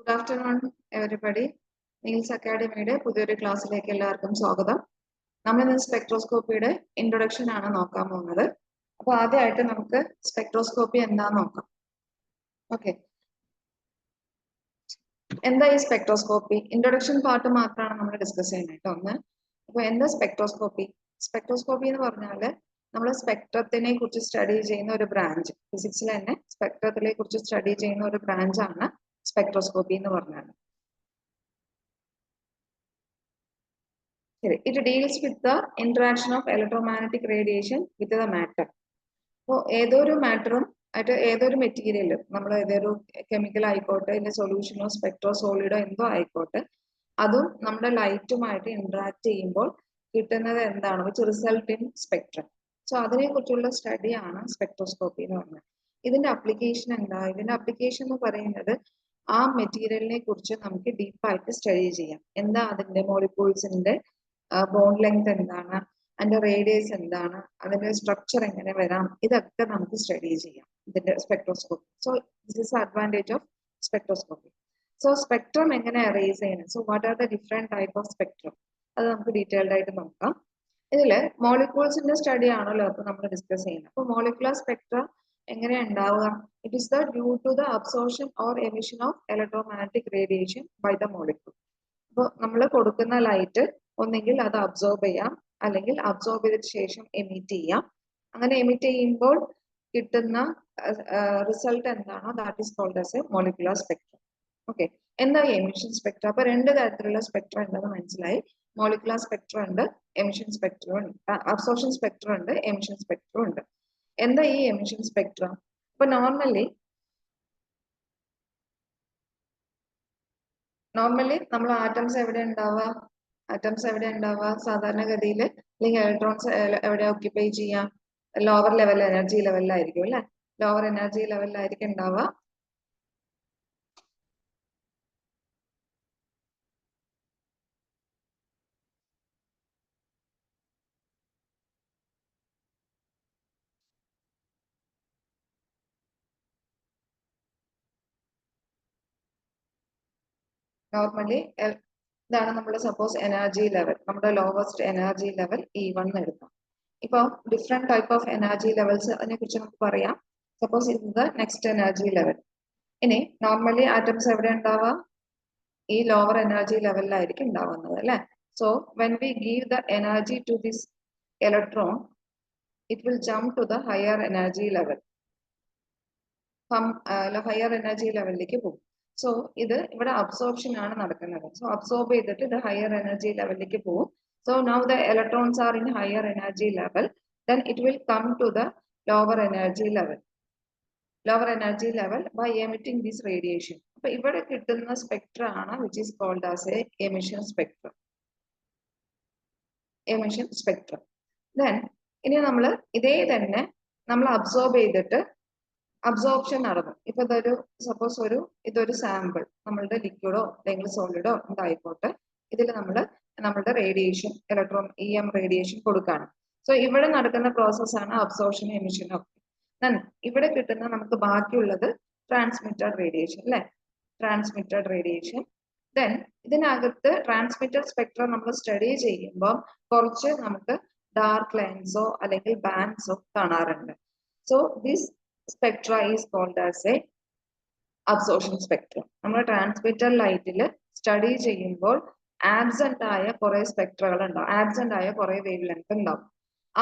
Good afternoon, everybody. Niels അക്കാഡമിയുടെ പുതിയൊരു ക്ലാസ്സിലേക്ക് എല്ലാവർക്കും സ്വാഗതം. നമ്മൾ ഇന്ന് സ്പെക്ട്രോസ്കോപ്പിയുടെ ഇൻട്രൊഡക്ഷൻ ആണ് നോക്കാൻ പോകുന്നത്. അപ്പോൾ ആദ്യമായിട്ട് നമുക്ക് സ്പെക്ട്രോസ്കോപ്പി എന്താന്ന് നോക്കാം. ഓക്കെ, എന്താ ഈ സ്പെക്ട്രോസ്കോപ്പി? ഇൻട്രൊഡക്ഷൻ പാർട്ട് മാത്രമാണ് നമ്മൾ ഡിസ്കസ് ചെയ്യുന്നത് കേട്ടോ. ഒന്ന്, അപ്പോൾ എന്താ സ്പെക്ട്രോസ്കോപ്പി? സ്പെക്ട്രോസ്കോപ്പി എന്ന് പറഞ്ഞാൽ നമ്മൾ സ്പെക്ട്രത്തിനെ കുറിച്ച് സ്റ്റഡി ചെയ്യുന്ന ഒരു ബ്രാഞ്ച്, ഫിസിക്സിൽ തന്നെ സ്പെക്ട്രത്തിനെ കുറിച്ച് സ്റ്റഡി ചെയ്യുന്ന ഒരു ബ്രാഞ്ചാണ് സ്പെക്ട്രോസ്കോപ്പി എന്ന് പറഞ്ഞാൽ. It deals with the interaction of electromagnetic radiation with the matter. അപ്പോൾ ഏതൊരു മാറ്ററും ആയിട്ട് ഏതൊരു മെറ്റീരിയലും നമ്മൾ ഏതൊരു കെമിക്കൽ ആയിക്കോട്ടെ, ഇല്ല സൊല്യൂഷനോ സ്പെക്ട്രോ സോളിഡോ എന്തോ ആയിക്കോട്ടെ, അതും നമ്മുടെ ലൈറ്റുമായിട്ട് ഇന്ററാക്ട് ചെയ്യുമ്പോൾ കിട്ടുന്നത് എന്താണ്, which result in spectrum. So അതിനെ കുറിച്ചുള്ള സ്റ്റഡിയാണ് സ്പെക്ട്രോസ്കോപ്പി എന്ന് പറഞ്ഞത്. ഇതിന്റെ അപ്ലിക്കേഷൻ എന്താ? ഇതിന്റെ അപ്ലിക്കേഷൻ എന്ന് പറയുന്നത് ആ മെറ്റീരിയലിനെ കുറിച്ച് നമുക്ക് ഡീപ്പായിട്ട് സ്റ്റഡി ചെയ്യാം. എന്താ അതിന്റെ മോളിക്യൂൾസിന്റെ ബോണ്ട് ലെങ്ത് എന്താണ്, അതിന്റെ റേഡിയസ് എന്താണ്, അതിന്റെ സ്ട്രക്ചർ എങ്ങനെ വരാം, ഇതൊക്കെ നമുക്ക് സ്റ്റഡി ചെയ്യാം ഇതിന്റെ spectroscopy. So this is advantage of spectroscopy. So spectrum എങ്ങനെ അറേസ് ചെയ്യണം, so what are the different type of spectrum, അത് നമുക്ക് ഡീറ്റെയിൽഡ് ആയിട്ട് നോക്കാം. ഇതില് മോളിക്യൂൾസിന്റെ സ്റ്റഡി ആണല്ലോ അപ്പൊ നമ്മൾ ഡിസ്കസ് ചെയ്യുന്നത്. അപ്പൊ മോളിക്കുലർ സ്പെക്ട്ര എങ്ങനെ ഉണ്ടാവുക? It is the due to the absorption or emission of electromagnetic radiation by the molecule. അപ്പോൾ നമ്മൾ കൊടുക്കുന്ന ലൈറ്റ് ഒന്നെങ്കിൽ അത് അബ്സോർബ് ചെയ്യാം, അല്ലെങ്കിൽ അബ്സോർബ് ചെയ്തതിനു ശേഷം എമിറ്റ് ചെയ്യാം. അങ്ങനെ എമിറ്റ് ചെയ്യുമ്പോൾ കിട്ടുന്ന റിസൾട്ട് എന്താണോ that is called as a molecular spectrum. Okay, എന്താ എമിഷൻ സ്പെക്ട്ര? അപ്പൊ രണ്ട് തരത്തിലുള്ള സ്പെക്ട്രം ഉണ്ടെന്ന് മനസ്സിലായി. മോളിക്കുലർ സ്പെക്ട്രം ഉണ്ട്, എമിഷൻ സ്പെക്ട്രം ഉണ്ട്, അബ്സോർപ്ഷൻ സ്പെക്ട്രം ഉണ്ട്, എമിഷൻ സ്പെക്ട്രം ഉണ്ട്. എന്താ ഈ എമിഷൻ സ്പെക്ട്രം? അപ്പൊ നോർമലി നമ്മൾ ആറ്റംസ് എവിടെ ഉണ്ടാവുക സാധാരണഗതിയിൽ, അല്ലെങ്കിൽ ഇലക്ട്രോൺസ് എവിടെ ഓക്യുപ്പൈ ചെയ്യാം? ലോവർ ലെവൽ എനർജി ലെവലിലായിരിക്കും അല്ലെ? ലോവർ എനർജി ലെവലിലായിരിക്കും ഉണ്ടാവുക. നോർമലി ഇതാണ് നമ്മുടെ സപ്പോസ് എനർജി ലെവൽ, നമ്മുടെ ലോവസ്റ്റ് എനർജി ലെവൽ E1 എടുക്കാം. ഇപ്പൊ different type of energy levels അതിനെ കുറിച്ച് നമുക്ക് പറയാം. സപ്പോസ് ഇത് ദ നെക്സ്റ്റ് എനർജി ലെവൽ. ഇനി നോർമലി ആറ്റംസ് എവിടെ ഉണ്ടാവുക? ഈ ലോവർ എനർജി ലെവലിലായിരിക്കും ഉണ്ടാവുന്നത് അല്ലെ? So when we give the energy to this electron, it will jump to the higher energy level. Higher energy ലെവലിലേക്ക് പോകും. സോ ഇത് ഇവിടെ അബ്സോർപ്ഷൻ ആണ് നടക്കുന്നത്. സോ അബ്സോർബ് ചെയ്തിട്ട് ഇത് ഹയർ എനർജി ലെവലിലേക്ക് പോകും. So now the electrons are in higher energy level, then it will come to the lower energy level by emitting this radiation. അപ്പൊ ഇവിടെ കിട്ടുന്ന സ്പെക്ട്ര ആണ് which is called as a emission spectrum. Then ഇനി നമ്മൾ ഇതേ തന്നെ നമ്മൾ absorb ചെയ്തിട്ട് അബ്സോർപ്ഷൻ നടന്നു. ഇപ്പൊ സപ്പോസ് ഇതൊരു സാമ്പിൾ, നമ്മളുടെ ലിക്വിഡോ അല്ലെങ്കിൽ സോളിഡോ എന്തായിക്കോട്ടെ, ഇതിൽ നമ്മളുടെ റേഡിയേഷൻ ഇലക്ട്രോൺ EM റേഡിയേഷൻ കൊടുക്കുകയാണ്. സോ ഇവിടെ നടക്കുന്ന പ്രോസസ് ആണ് അബ്സോർപ്ഷൻ എമിഷൻ ഒക്കെ. ഇവിടെ കിട്ടുന്ന നമുക്ക് ബാക്കിയുള്ളത് ട്രാൻസ്മിറ്റഡ് റേഡിയേഷൻ അല്ലെ? Transmitted radiation. ദെൻ ഇതിനകത്ത് ട്രാൻസ്മിറ്റഡ് സ്പെക്ട്രം നമ്മൾ സ്റ്റഡി ചെയ്യുമ്പോൾ കുറച്ച് നമുക്ക് ഡാർക്ക് ലൈൻസോ അല്ലെങ്കിൽ ബാൻഡ്സോ കാണാറുണ്ട്. So this spectra is called as a absorption spectrum. നമ്മൾ ട്രാൻസ്മിറ്റർ ലൈറ്റിൽ സ്റ്റഡി ചെയ്യുമ്പോൾ ആബ്സെന്റ് ആയ കുറെ സ്പെക്ട്രകൾ ഉണ്ടാവും, ആബ്സെന്റ് ആയ കുറെ വേവ് ലെങ്ത് ഉണ്ടാവും.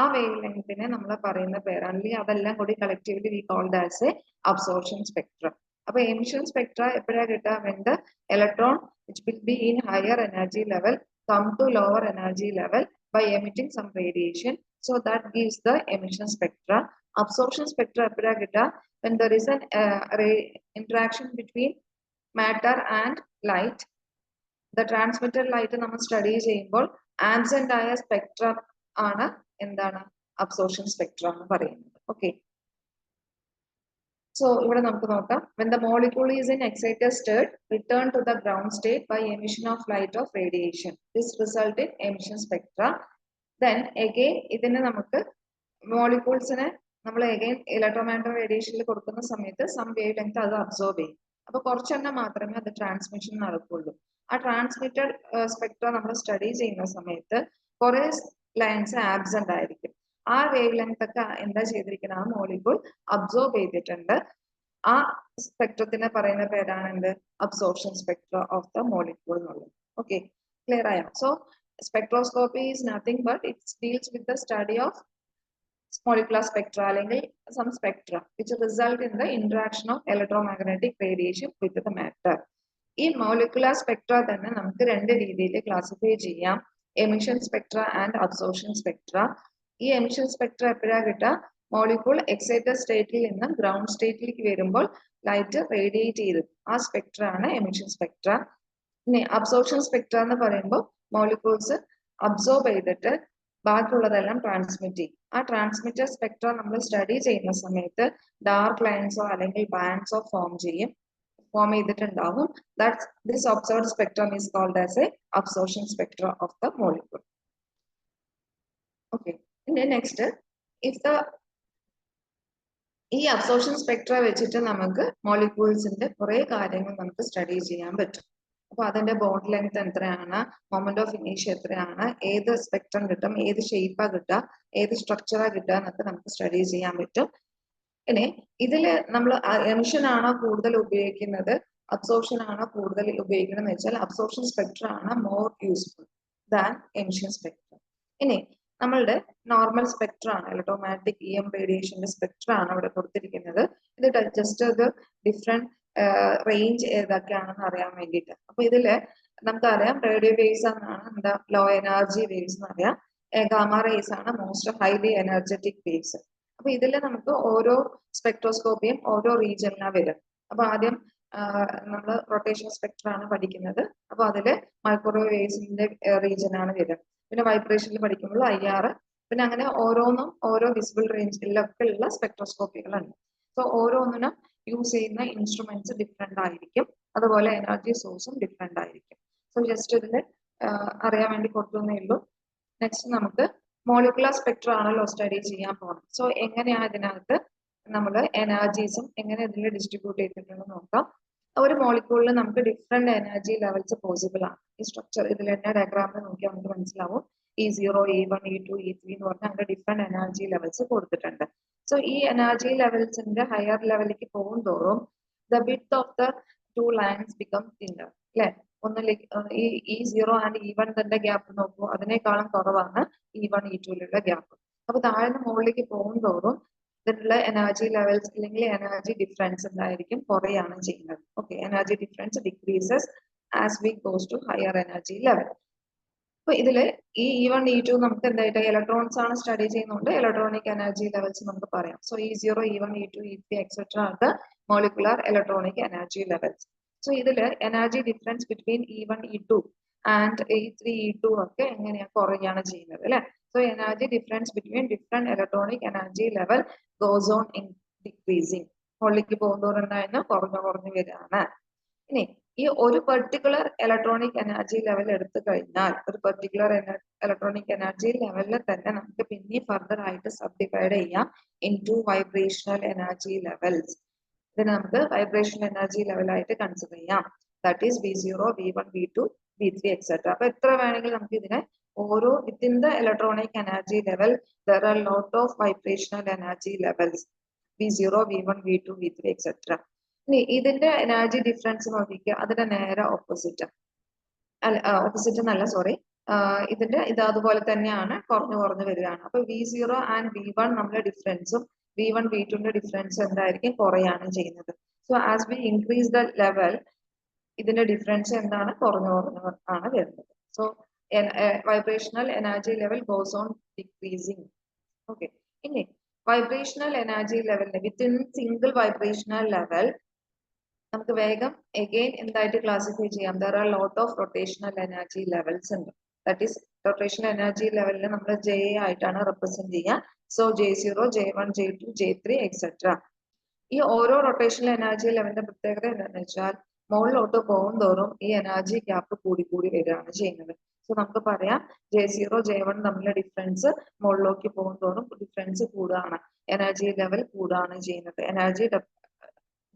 ആ വേവ് ലെങ്തിനെ നമ്മൾ പറയുന്ന പേര്, അല്ലെങ്കിൽ അതെല്ലാം കൂടി collectively we called as a absorption spectrum. അപ്പൊ എമിഷൻ സ്പെക്ട്ര എപ്പോഴാ കിട്ടുക? when the electron which will be in higher energy level come to lower energy level by emitting some radiation, so that gives the emission spectra. Absorption spectra എപ്പോഴാ കിട്ടുക? when there is an interaction between matter and light. The transmitted light നമ്മൾ study ചെയ്യുമ്പോൾ absent ആയ spectrum ആണ് എന്താണ്? Absorption Spectra എന്ന് പറയുന്നത്. Okay, so ഇവിടെ നമുക്ക് നോക്കാം. when the molecule is in excited state, return to the ground state by emission of light of radiation. This result in emission spectra. Then again ഇതിനെ നമുക്ക് മോളിക്യൂൾസിനെ നമ്മൾ again ഇലക്ട്രോമാഗ്നറ്റിക് റേഡിയേഷനിൽ കൊടുക്കുന്ന സമയത്ത് സം വേവ് ലെങ്ത് അത് absorb ചെയ്യും. അപ്പൊ കുറച്ചെണ്ണം മാത്രമേ അത് ട്രാൻസ്മിഷൻ നടക്കുള്ളൂ. ആ ട്രാൻസ്മിറ്റഡ് സ്പെക്ട്ര നമ്മൾ സ്റ്റഡി ചെയ്യുന്ന സമയത്ത് കുറെ ലൈൻസ് ആബ്സെന്റ് ആയിരിക്കും. ആ വേവ് ലെങ്ത് ഒക്കെ എന്താ ചെയ്തിരിക്കുന്നത്, ആ മോളിക്യൂൾ അബ്സോർബ് ചെയ്തിട്ടുണ്ട്. ആ സ്പെക്ട്രത്തിനെ പറയുന്ന പേരാണ് എന്ത്, absorption spectra of the molecule എന്നുള്ളത്. ഓക്കെ, ക്ലിയർ ആയോ? So spectroscopy is nothing but it deals with the study of molecular spectra അല്ലെങ്കിൽ some spectra which result in the interaction of electromagnetic radiation with the matter. ഈ molecular spectra തന്നെ നമുക്ക് രണ്ട് രീതിയിൽ classify ചെയ്യാം, emission Spectra and absorption Spectra. ഈ emission Spectra എപ്പോഴാണ് കിട്ടുക, മോളിക്യൂൾ എക്സൈറ്റഡ് സ്റ്റേറ്റിൽ നിന്ന് ഗ്രൗണ്ട് സ്റ്റേറ്റിലേക്ക് വരുമ്പോൾ ലൈറ്റ് റേഡിയേറ്റ് ചെയ്ത് ആ സ്പെക്ട്ര ആണ് എമിഷൻ സ്പെക്ട്ര. ഇനി അബ്സോർപ്ഷൻ സ്പെക്ട്ര എന്ന് പറയുമ്പോൾ മോളിക്യൂൾസ് അബ്സോർബ് ചെയ്തിട്ട് ബാക്കിയുള്ളതെല്ലാം ട്രാൻസ്മിറ്റ് ചെയ്യും. ആ ട്രാൻസ്മിറ്റർ സ്പെക്ട്ര നമ്മൾ സ്റ്റഡി ചെയ്യുന്ന സമയത്ത് ഡാർക്ക് ലൈൻസോ അല്ലെങ്കിൽ ബാൻഡ്സോ ഫോം ചെയ്തിട്ടുണ്ടാവും. That's this observed spectrum is called as a absorption spectra of the molecule. Okay, പിന്നെ നെക്സ്റ്റ് ഈ അബ്സോർപ്ഷൻ സ്പെക്ട്ര വെച്ചിട്ട് നമുക്ക് മോളിക്യൂൾസിന്റെ കുറെ കാര്യങ്ങൾ നമുക്ക് സ്റ്റഡി ചെയ്യാൻ പറ്റും. അപ്പൊ അതിന്റെ ബോണ്ട് ലെങ്ത് എത്രയാണ്, മൊമെന്റ് ഓഫ് ഇനീഷ്യ എത്രയാണ്, ഏത് സ്പെക്ട്രം കിട്ടും, ഏത് ഷേപ്പാ കിട്ടുക, ഏത് സ്ട്രക്ചറാ കിട്ടുക എന്നൊക്കെ നമുക്ക് സ്റ്റഡി ചെയ്യാൻ പറ്റും. ഇനി ഇതില് നമ്മൾ എമിഷൻ ആണോ കൂടുതൽ ഉപയോഗിക്കുന്നത്, അബ്സോർപ്ഷൻ ആണോ കൂടുതൽ ഉപയോഗിക്കുന്നത് എന്ന് വെച്ചാൽ അബ്സോർപ്ഷൻ സ്പെക്ട്ര ആണ് more useful than emission Spectra. ഇനി നമ്മളുടെ നോർമൽ സ്പെക്ട്ര ആണ്, ഇലക്ട്രോമാഗ്നറ്റിക് EM റേഡിയേഷന്റെ സ്പെക്ട്ര ആണ് ഇവിടെ കൊടുത്തിരിക്കുന്നത്. ഇത് ജസ്റ്റ് ഒരു ഡിഫറെന്റ് റേഞ്ച് ഏതൊക്കെയാണെന്ന് അറിയാൻ വേണ്ടിയിട്ട്. അപ്പൊ ഇതില് നമുക്കറിയാം റേഡിയോ വേവ്സ് എന്നാണ് എന്താ ലോ എനർജി വേവ്സ് എന്ന് അറിയാം, ഗാമ റേസ് ആണ് മോസ്റ്റ് ഹൈലി എനർജറ്റിക് വേവ്സ്. അപ്പൊ ഇതിൽ നമുക്ക് ഓരോ സ്പെക്ട്രോസ്കോപ്പിയും ഓരോ റീജിയനിലാണ് വരും. അപ്പൊ ആദ്യം നമ്മൾ റൊട്ടേഷൻ സ്പെക്ട്ര ആണ് പഠിക്കുന്നത്. അപ്പൊ അതില് മൈക്രോവേവ് വേവ്സിന്റെ റീജിയൻ ആണ് വരിക. പിന്നെ വൈബ്രേഷനിൽ പഠിക്കുമ്പോൾ IR, പിന്നെ അങ്ങനെ ഓരോന്നും ഓരോ വിസിബിൾ റേഞ്ചിലൊക്കെ ഉള്ള സ്പെക്ട്രോസ്കോപ്പികളുണ്ട്. സോ ഓരോന്നിനും യൂസ് ചെയ്യുന്ന ഇൻസ്ട്രുമെന്റ്സ് ഡിഫറെന്റ് ആയിരിക്കും, അതുപോലെ എനർജി സോഴ്സും ഡിഫറെന്റ് ആയിരിക്കും. സോ ജസ്റ്റ് ഇതിൽ അറിയാൻ വേണ്ടി കൊടുക്കുന്നേ ഉള്ളൂ. നെക്സ്റ്റ് നമുക്ക് മോളിക്കുലർ സ്പെക്ട്ര ആണല്ലോ സ്റ്റഡി ചെയ്യാൻ പോകുന്നത്. സോ എങ്ങനെയാണ് ഇതിനകത്ത് നമ്മൾ എനർജീസും എങ്ങനെ ഇതിൽ ഡിസ്ട്രിബ്യൂട്ട് ചെയ്തിട്ടുണ്ടെന്ന് നോക്കാം. ഒരു മോളിക്യൂളിൽ നമുക്ക് ഡിഫറെന്റ് എനർജി ലെവൽസ് പോസിബിൾ ആണ്. ഈ സ്ട്രക്ചർ ഇതിൽ തന്നെ ഡയഗ്രാമിൽ നോക്കിയാൽ നമുക്ക് മനസ്സിലാവും. E0, E1, E2, E3 എന്ന് പറഞ്ഞാൽ അങ്ങനെ ഡിഫറെന്റ് എനർജി ലെവൽസ് കൊടുത്തിട്ടുണ്ട്. സോ ഈ എനർജി ലെവൽസിന്റെ ഹയർ ലെവലിലേക്ക് പോകും തോറും the width of the two lines become thinner അല്ലെ. ഒന്നിലേക്ക് ഈ E0 ആൻഡ് E1 തന്നെ ഗ്യാപ്പ് നോക്കൂ, അതിനേക്കാളും കുറവാണ് E1, E2ലുള്ള ഗ്യാപ്പ്. അപ്പൊ താഴ്ന്ന മുകളിലേക്ക് പോകും തോറും ഇതിലുള്ള എനർജി ലെവൽസ് അല്ലെങ്കിൽ എനർജി ഡിഫറൻസ് എന്തായിരിക്കും, കുറയാണ് ചെയ്യുന്നത്. Okay, energy difference decreases as we goes to higher energy level. അപ്പൊ ഇതില് ഈ E1, E2 നമുക്ക് എന്തായിട്ട് ഇലക്ട്രോൺസ് ആണ് സ്റ്റഡി ചെയ്യുന്നുണ്ട്, ഇലക്ട്രോണിക് എനർജി ലെവൽസ് നമുക്ക് പറയാം. So E0, E1, E2, E3 etcetera are the molecular electronic energy levels. So ഇതില് energy difference between E1, E2 and E3, E2 ഒക്കെ എങ്ങനെയാണ് കുറയാണ് ചെയ്യുന്നത് അല്ലെ. So energy difference between different electronic energy level goes on in decreasing. മുകളിലേക്ക് പോകുന്നതോറും എന്തായിരുന്നു, കുറഞ്ഞു വരികയാണ്. ഇനി ഈ ഒരു പെർട്ടിക്കുലർ ഇലക്ട്രോണിക് എനർജി ലെവൽ എടുത്തു കഴിഞ്ഞാൽ ഒരു പെർട്ടിക്കുലർ ഇലക്ട്രോണിക് എനർജി ലെവലിൽ തന്നെ നമുക്ക് പിന്നെ ഫർദർ ആയിട്ട് സബ് ഡിവൈഡ് ചെയ്യാം ഇൻടു വൈബ്രേഷണൽ എനർജി ലെവൽസ്. ഇതിനെ നമുക്ക് വൈബ്രേഷണൽ എനർജി ലെവലായിട്ട് കൺസിഡർ ചെയ്യാം. That is V0, V1, V2, V3 etcetera. അപ്പൊ എത്ര വേണമെങ്കിൽ നമുക്ക് ഇതിനെ ഓരോ within the electronic energy level there are lot of vibrational energy levels V0, V1, V2, V3 etcetera. ഇനി ഇതിന്റെ എനർജി ഡിഫറൻസ് നോക്കിക്കുക, അതിന്റെ നേരെ ഓപ്പോസിറ്റ് എന്നല്ല സോറി, ഇതിന്റെ ഇത് അതുപോലെ തന്നെയാണ്, കുറഞ്ഞു വരികയാണ്. അപ്പൊ V0 ആൻഡ് V1 നമ്മുടെ ഡിഫറൻസും V1, V2ന്റെ ഡിഫറൻസ് എന്തായിരിക്കും, കുറയാണ് ചെയ്യുന്നത്. So as we increase the level ഇതിന്റെ ഡിഫറൻസ് എന്താണ്, കുറഞ്ഞു ആണ് വരുന്നത്. So vibrational energy level goes on decreasing. Okay, ഇനി വൈബ്രേഷണൽ എനർജി ലെവലിന് വിത്തിൻ സിംഗിൾ വൈബ്രേഷണൽ ലെവൽ നമുക്ക് വേഗം എഗെയിൻ എന്തായിട്ട് ക്ലാസിഫൈ ചെയ്യാം, there are lot of rotational energy levels ഉണ്ട്. ദാറ്റ് ഈസ് റൊട്ടേഷണൽ എനർജി ലെവലിനെ നമ്മൾ J ആയിട്ടാണ് റെപ്രസെന്റ് ചെയ്യുക. So J0, J1, J2, J3 etcetera. ഈ ഓരോ റൊട്ടേഷണൽ എനർജി ലെവലിന്റെ പ്രത്യേകത എന്താണെന്ന് വെച്ചാൽ മുകളിലോട്ട് പോകും തോറും ഈ എനർജി ഗ്യാപ്പ് കൂടി വരികയാണ് ചെയ്യുന്നത്. സോ നമുക്ക് പറയാം J0, J1 തമ്മിലുള്ള ഡിഫറൻസ് മുകളിലേക്ക് പോകും തോറും ഡിഫറൻസ് കൂടുകയാണ്, എനർജി ലെവൽ കൂടുകയാണ് ചെയ്യുന്നത്, എനർജി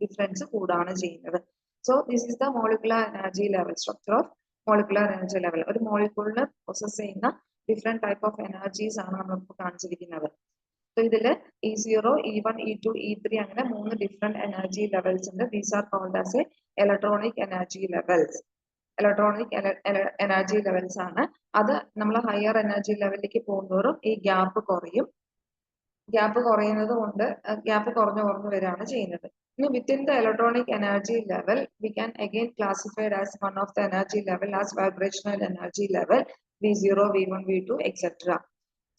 ഡിഫറൻസ് കൂടുകയാണ് ചെയ്യുന്നത്. So this is the molecular energy level, structure of molecular energy level. ഒരു മോളിക്യൂളിന് പ്രോസസ് ചെയ്യുന്ന ഡിഫറെന്റ് ടൈപ്പ് ഓഫ് എനർജീസ് ആണ് നമ്മളിപ്പോൾ കാണിച്ചിരിക്കുന്നത്. സോ ഇതിൽ E0, E1, E2, E3 അങ്ങനെ 3 ഡിഫറെന്റ് എനർജി ലെവൽസ് ഉണ്ട്. These are called as a electronic energy levels. Electronic energy levels ആണ്. അത് നമ്മൾ ഹയർ എനർജി ലെവലിലേക്ക് പോകുന്നതോറും ഈ ഗ്യാപ്പ് കുറയും. ഗ്യാപ്പ് കുറയുന്നത് കൊണ്ട് ഗ്യാപ്പ് കുറഞ്ഞു വരികയാണ് ചെയ്യുന്നത്. ഇനി within the electronic energy level we can again classified as one of the energy level as vibrational energy level V0, V1, V2 etcetera.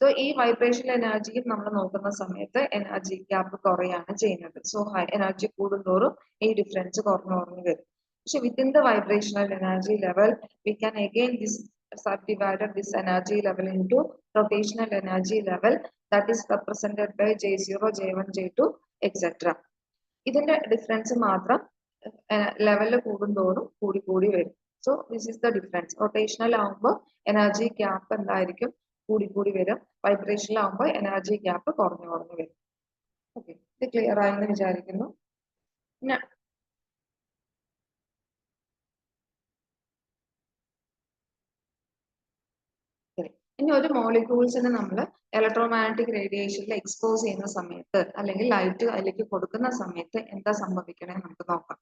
So ഈ വൈബ്രേഷണൽ എനർജിയും നമ്മൾ നോക്കുന്ന സമയത്ത് എനർജി ഗ്യാപ്പ് കുറയാണ് ചെയ്യുന്നത്. സോ ഹൈ എനർജി കൂടുന്തോറും ഈ ഡിഫറൻസ് കുറഞ്ഞു വരും. പക്ഷെ within the vibrational energy level we can again subdivided this energy level into rotational energy level that is represented by J0, J1, J2, etc. ഇതിന്റെ ഡിഫറൻസ് മാത്രം ലെവലിൽ കൂടുന്തോറും കൂടി വരും. So this is the difference. Rotational ആകുമ്പോൾ energy gap എന്തായിരിക്കും? കൂടി വരും. വൈബ്രേഷണൽ ആകുമ്പോൾ എനർജി ഗ്യാപ്പ് കുറഞ്ഞു വരും. ഓക്കെ, ഇത് ക്ലിയർ ആയെന്ന് വിചാരിക്കുന്നു. ഇനി ഒരു മോളിക്യൂൾസിനെ നമ്മൾ ഇലക്ട്രോമാഗ്നറ്റിക് റേഡിയേഷനിൽ എക്സ്പോസ് ചെയ്യുന്ന സമയത്ത് അല്ലെങ്കിൽ ലൈറ്റ് അതിലേക്ക് കൊടുക്കുന്ന സമയത്ത് എന്താ സംഭവിക്കണേ നമുക്ക് നോക്കാം.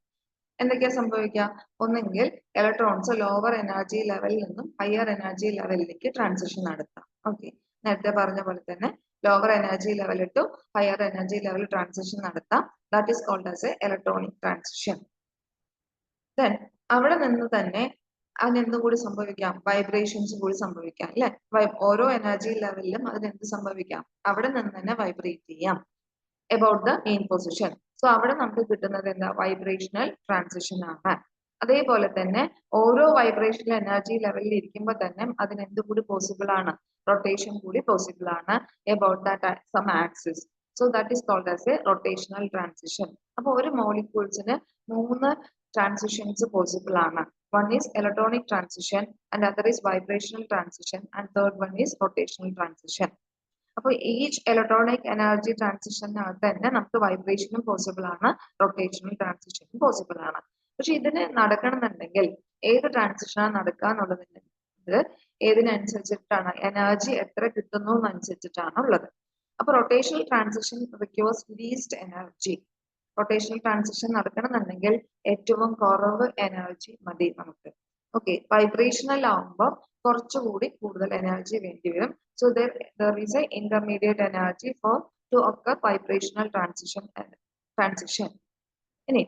എന്തൊക്കെയാ സംഭവിക്കുക? ഒന്നെങ്കിൽ ഇലക്ട്രോൺസ് ലോവർ എനർജി ലെവലിൽ നിന്നും ഹയർ എനർജി ലെവലിലേക്ക് ട്രാൻസിഷൻ നടത്താം. ഓക്കെ, നേരത്തെ പറഞ്ഞ പോലെ തന്നെ lower energy level to higher energy level transition നടത്താം. That is called as a electronic transition. Then അവിടെ നിന്ന് തന്നെ അതിനെന്തും കൂടി സംഭവിക്കാം? വൈബ്രേഷൻസ് കൂടി സംഭവിക്കാം അല്ലെ? ഓരോ എനർജി ലെവലിലും അതിനെന്ത് സംഭവിക്കാം? അവിടെ നിന്ന് തന്നെ വൈബ്രേറ്റ് ചെയ്യാം about the main position. So അവിടെ നമുക്ക് കിട്ടുന്നത് എന്താ? വൈബ്രേഷണൽ ട്രാൻസിഷൻ ആണ്. അതേപോലെ തന്നെ ഓരോ വൈബ്രേഷണൽ എനർജി ലെവലിൽ ഇരിക്കുമ്പോൾ തന്നെ അതിനെന്ത് കൂടി പോസിബിൾ ആണ്? റൊട്ടേഷൻ കൂടി പോസിബിൾ ആണ് about that some axis. So that is called as a rotational transition. അപ്പൊ ഒരു മോളിക്യൂൾസിന് 3 ട്രാൻസിഷൻസ് പോസിബിൾ ആണ്. One is electronic transition, and other is vibrational transition, and third one is rotational transition. അപ്പോൾ each electronic energy transition തന്നെ നമുക്ക് വൈബ്രേഷനും possible ആണ്, rotational ട്രാൻസിഷനും possible ആണ്. പക്ഷെ ഇതിന് നടക്കണമെന്നുണ്ടെങ്കിൽ ഏത് ട്രാൻസിഷനാണ് നടക്കുക എന്നുള്ളത് ഏതിനനുസരിച്ചിട്ടാണ്? എനർജി എത്ര കിട്ടുന്നു എന്നനുസരിച്ചിട്ടാണ് ഉള്ളത്. അപ്പൊ rotational transition requires least energy. Rotational transition നടക്കണമെന്നുണ്ടെങ്കിൽ ഏറ്റവും കുറവ് എനർജി മതി നമുക്ക്. ഓക്കെ, വൈബ്രേഷണൽ ആകുമ്പോൾ കുറച്ചുകൂടി കൂടുതൽ എനർജി വേണ്ടി വരും. So there is a intermediate energy to occur vibrational transition. ഇനി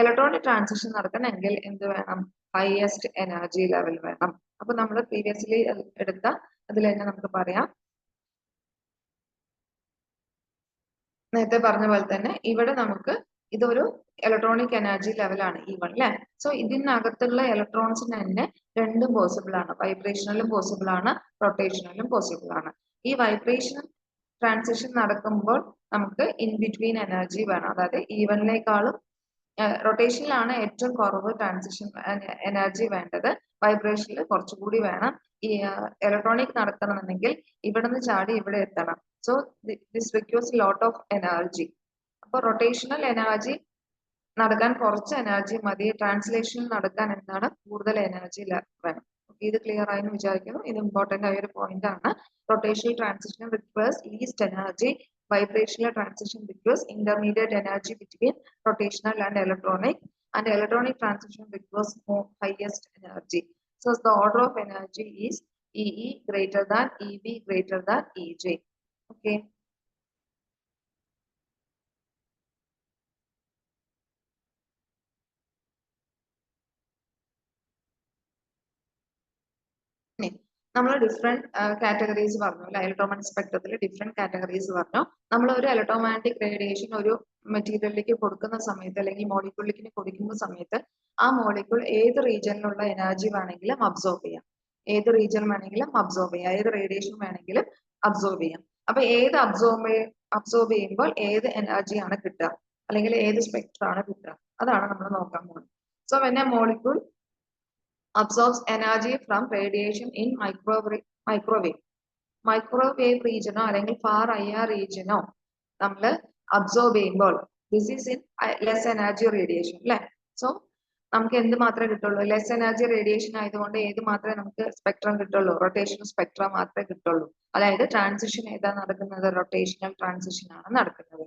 ഇലക്ട്രോണിക് ട്രാൻസിഷൻ നടക്കണമെങ്കിൽ എന്ത് വേണം? ഹയസ്റ്റ് എനർജി ലെവൽ വേണം. അപ്പൊ നമ്മൾ പ്രീവിയസ്ലി എടുത്ത അതിൽ തന്നെ നമുക്ക് പറയാം, നേരത്തെ പറഞ്ഞ പോലെ തന്നെ ഇവിടെ നമുക്ക് ഇതൊരു ഇലക്ട്രോണിക് എനർജി ലെവലാണ് E1 അല്ലെ? സോ ഇതിനകത്തുള്ള ഇലക്ട്രോൺസിന് തന്നെ രണ്ടും പോസിബിൾ ആണ്. വൈബ്രേഷണലും പോസിബിൾ ആണ്, റൊട്ടേഷണലും പോസിബിൾ ആണ്. ഈ വൈബ്രേഷൻ ട്രാൻസിഷൻ നടക്കുമ്പോൾ നമുക്ക് ഇൻ ബിറ്റ്വീൻ എനർജി വേണം. അതായത് E1ലേക്കാളും റൊട്ടേഷനിലാണ് ഏറ്റവും കുറവ് ട്രാൻസിഷൻ എനർജി വേണ്ടത്. വൈബ്രേഷനിൽ കുറച്ചുകൂടി വേണം. ഈ ഇലക്ട്രോണിക് നടത്തണമെന്നുണ്ടെങ്കിൽ ഇവിടെ നിന്ന് ചാടി ഇവിടെ എത്തണം. So this requires lot of energy. അപ്പൊ റൊട്ടേഷണൽ എനർജി നടക്കാൻ കുറച്ച് എനർജി മതി. ട്രാൻസ്ലേഷൻ നടക്കാൻ എന്താണ്? കൂടുതൽ എനർജി വേണം. ഇത് ക്ലിയർ ആയെന്ന് വിചാരിക്കുന്നു. ഇത് ഇമ്പോർട്ടന്റ് ആയ ഒരു പോയിന്റ് ആണ്. Rotational transition requires least energy. Vibrational transition requires intermediate energy between rotational and electronic transition requires more highest energy. So the order of energy is EE greater than EB greater than EJ. Okay. നമ്മൾ different categories പറഞ്ഞു അല്ലെ? Electromagnetic സ്പെക്ട്രത്തിൽ different categories പറഞ്ഞു. നമ്മൾ ഒരു electromagnetic radiation ഒരു മെറ്റീരിയലിലേക്ക് കൊടുക്കുന്ന സമയത്ത് അല്ലെങ്കിൽ മോളിക്യൂളിലേക്ക് കൊടുക്കുന്ന സമയത്ത് ആ മോളിക്യൂൾ ഏത് റീജിയനിലുള്ള എനർജി വേണമെങ്കിലും അബ്സോർബ് ചെയ്യാം. ഏത് റീജിയൻ വേണമെങ്കിലും അബ്സോർബ് ചെയ്യാം. ഏത് റേഡിയേഷൻ വേണമെങ്കിലും അബ്സോർബ് ചെയ്യാം. അപ്പൊ ഏത് അബ്സോർബ് ചെയ്യുമ്പോൾ ഏത് എനർജിയാണ് കിട്ടുക അല്ലെങ്കിൽ ഏത് സ്പെക്ട്രം ആണ് കിട്ടുക, അതാണ് നമ്മൾ നോക്കാൻ പോകുന്നത്. So when A molecule absorbs energy from radiation in microwave region അല്ലെങ്കിൽ far IR region നമ്മൾ അബ്സോർബ് ചെയ്യുമ്പോൾ this is in less energy radiation അല്ലെ? സോ നമുക്ക് എന്ത് മാത്രമേ കിട്ടുള്ളൂ? ലെസ് എനർജി റേഡിയേഷൻ ആയതുകൊണ്ട് ഏത് മാത്രമേ നമുക്ക് സ്പെക്ട്രം കിട്ടുള്ളൂ? റൊട്ടേഷണൽ സ്പെക്ട്രം മാത്രമേ കിട്ടുള്ളൂ. അതായത് ട്രാൻസിഷൻ ഏതാ നടക്കുന്നത്? റൊട്ടേഷണൽ ട്രാൻസിഷൻ ആണ് നടക്കുന്നത്.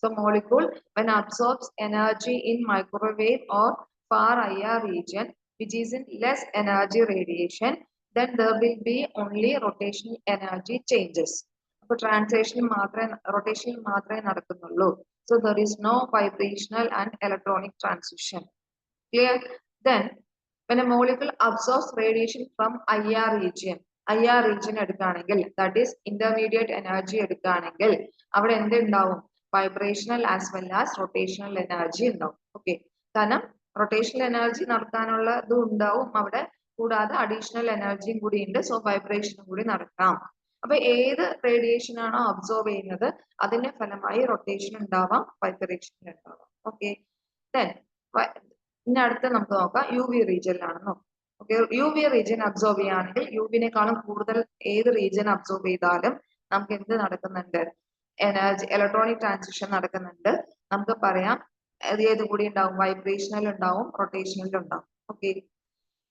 So molecule when absorbs energy in microwave or far IR region which is in less energy radiation, then there will be only rotational energy changes. അപ്പോൾ transition മാത്രമേ റൊട്ടേഷനിൽ മാത്രമേ നടക്കുന്നുള്ളൂ. So there is no vibrational and electronic transition. Clear? Then when a molecule absorbs radiation from IR region എടുക്കുകയാണെങ്കിൽ, that is intermediate energy എടുക്കുകയാണെങ്കിൽ, അവിടെ എന്തുണ്ടാവും? Vibrational as well as rotational energy ഉണ്ടാവും. Okay, കാരണം rotational energy നടക്കാനുള്ള ഇതും ഉണ്ടാവും അവിടെ, കൂടാതെ അഡീഷണൽ എനർജിയും കൂടി ഉണ്ട്. സോ വൈബ്രേഷനും കൂടി നടക്കാം. അപ്പൊ ഏത് റേഡിയേഷൻ ആണോ അബ്സോർബ് ചെയ്യുന്നത് അതിന്റെ ഫലമായി റൊട്ടേഷൻ ഉണ്ടാവാം, വൈബ്രേഷൻ ഉണ്ടാവാം. ഓക്കെ, ദെൻ ഇനി അടുത്ത് നമുക്ക് നോക്കാം യു വി റീജിയനിലാണെന്ന് നോക്കാം. Okay, U V region absorb ചെയ്യുകയാണെങ്കിൽ യു വിനേക്കാളും കൂടുതൽ ഏത് റീജിയൻ അബ്സോർബ് ചെയ്താലും നമുക്ക് എന്ത് നടക്കുന്നുണ്ട്? എനർജി ഇലക്ട്രോണിക് ട്രാൻസിഷൻ നടക്കുന്നുണ്ട്. നമുക്ക് പറയാം ഏത് കൂടി ഉണ്ടാവും? വൈബ്രേഷണൽ ഉണ്ടാവും, റൊട്ടേഷണൽ ഉണ്ടാവും. ഓക്കെ,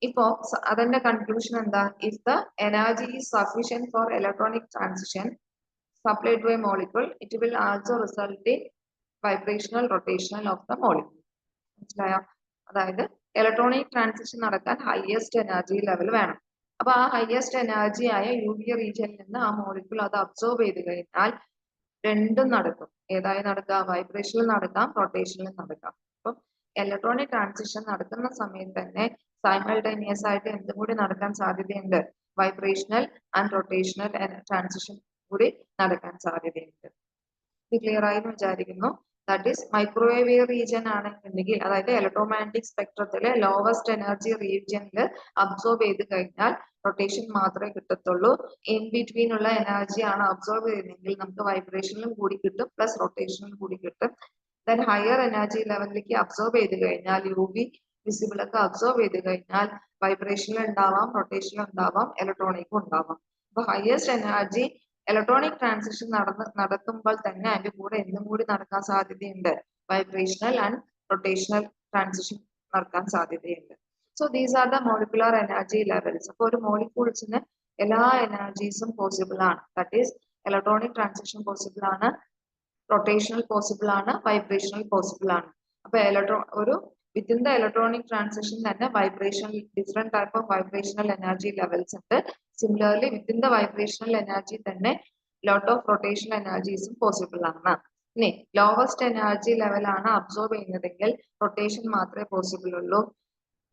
ഇപ്പോ അതിന്റെ കൺക്ലൂഷൻ എന്താ? If the energy is sufficient for electronic transition supplied by molecule it will also result in vibrational rotational of the molecule. മനസ്സിലായോ? അതായത് ഇലക്ട്രോണിക് ട്രാൻസിഷൻ നടക്കാൻ ഹയസ്റ്റ് എനർജി ലെവൽ വേണം. അപ്പൊ ആ ഹയസ്റ്റ് എനർജി ആയ യു വി റീജിയനിൽ നിന്ന് ആ മോളിക്യൂൾ അത് അബ്സോർബ് ചെയ്ത് കഴിഞ്ഞാൽ രണ്ടും നടക്കും. ഏതായി നടക്കാം? വൈബ്രേഷനിൽ നടക്കാം, റൊട്ടേഷനിൽ നടക്കാം. അപ്പം ഇലക്ട്രോണിക് ട്രാൻസിഷൻ നടക്കുന്ന സമയത്ത് തന്നെ സൈമൾട്ടേനിയസ് ആയിട്ട് എന്തും കൂടി നടക്കാൻ സാധ്യതയുണ്ട്? വൈബ്രേഷണൽ ആൻഡ് റൊട്ടേഷണൽ ട്രാൻസിഷൻ കൂടി നടക്കാൻ സാധ്യതയുണ്ട്. ഇത് ക്ലിയർ ആയി എന്ന് വിചാരിക്കുന്നു. ദാറ്റ് ഈസ് മൈക്രോവേവ് റീജിയൻ ആണെന്നുണ്ടെങ്കിൽ, അതായത് ഇലക്ട്രോമാഗ്നറ്റിക് സ്പെക്ട്രത്തിലെ ലോവസ്റ്റ് എനർജി റീജിയനിൽ അബ്സോർബ് ചെയ്ത് കഴിഞ്ഞാൽ റൊട്ടേഷൻ മാത്രമേ കിട്ടത്തുള്ളൂ. ഇൻ ബിറ്റ്വീൻ ഉള്ള എനർജി ആണ് അബ്സോർബ് ചെയ്യുന്നതെങ്കിൽ നമുക്ക് വൈബ്രേഷനിലും കൂടി കിട്ടും, പ്ലസ് റൊട്ടേഷനിലും കൂടി കിട്ടും. ദെൻ ഹയർ എനർജി ലെവലിലേക്ക് അബ്സോർബ് ചെയ്ത് കഴിഞ്ഞാൽ യു വി വിസിബിൾ ഒക്കെ അബ്സോർബ് ചെയ്ത് കഴിഞ്ഞാൽ വൈബ്രേഷനിൽ ഉണ്ടാവാം, റൊട്ടേഷനിൽ ഉണ്ടാവാം, ഇലക്ട്രോണിക്കും ഉണ്ടാവാം. അപ്പൊ ഹയസ്റ്റ് എനർജി ഇലക്ട്രോണിക് ട്രാൻസിഷൻ നടത്തുമ്പോൾ തന്നെ അതിന്റെ കൂടെ എന്തും കൂടി നടക്കാൻ സാധ്യതയുണ്ട്? വൈബ്രേഷണൽ ആൻഡ് റൊട്ടേഷണൽ ട്രാൻസിഷൻ നടക്കാൻ സാധ്യതയുണ്ട്. So these are the molecular energy levels. അപ്പോൾ ഒരു മോളിക്യൂൾസിന് എല്ലാ എനർജീസും പോസിബിൾ ആണ്. That is electronic transition possible ആണ്, റൊട്ടേഷണൽ പോസിബിൾ ആണ്, വൈബ്രേഷണൽ പോസിബിൾ ആണ്. അപ്പൊ ഒരു വിത്തിൻ ദ ഇലക്ട്രോണിക് ട്രാൻസിഷൻ തന്നെ vibrational different type of vibrational energy levels ഉണ്ട്. Similarly within the vibrational energy തന്നെ ലോട്ട് ഓഫ് റൊട്ടേഷണൽ എനർജീസും പോസിബിൾ ആണ്. ഇനി ലോവസ്റ്റ് എനർജി ലെവലാണ് അബ്സോർബ് ചെയ്യുന്നതെങ്കിൽ റൊട്ടേഷൻ മാത്രമേ പോസിബിൾ ഉള്ളൂ.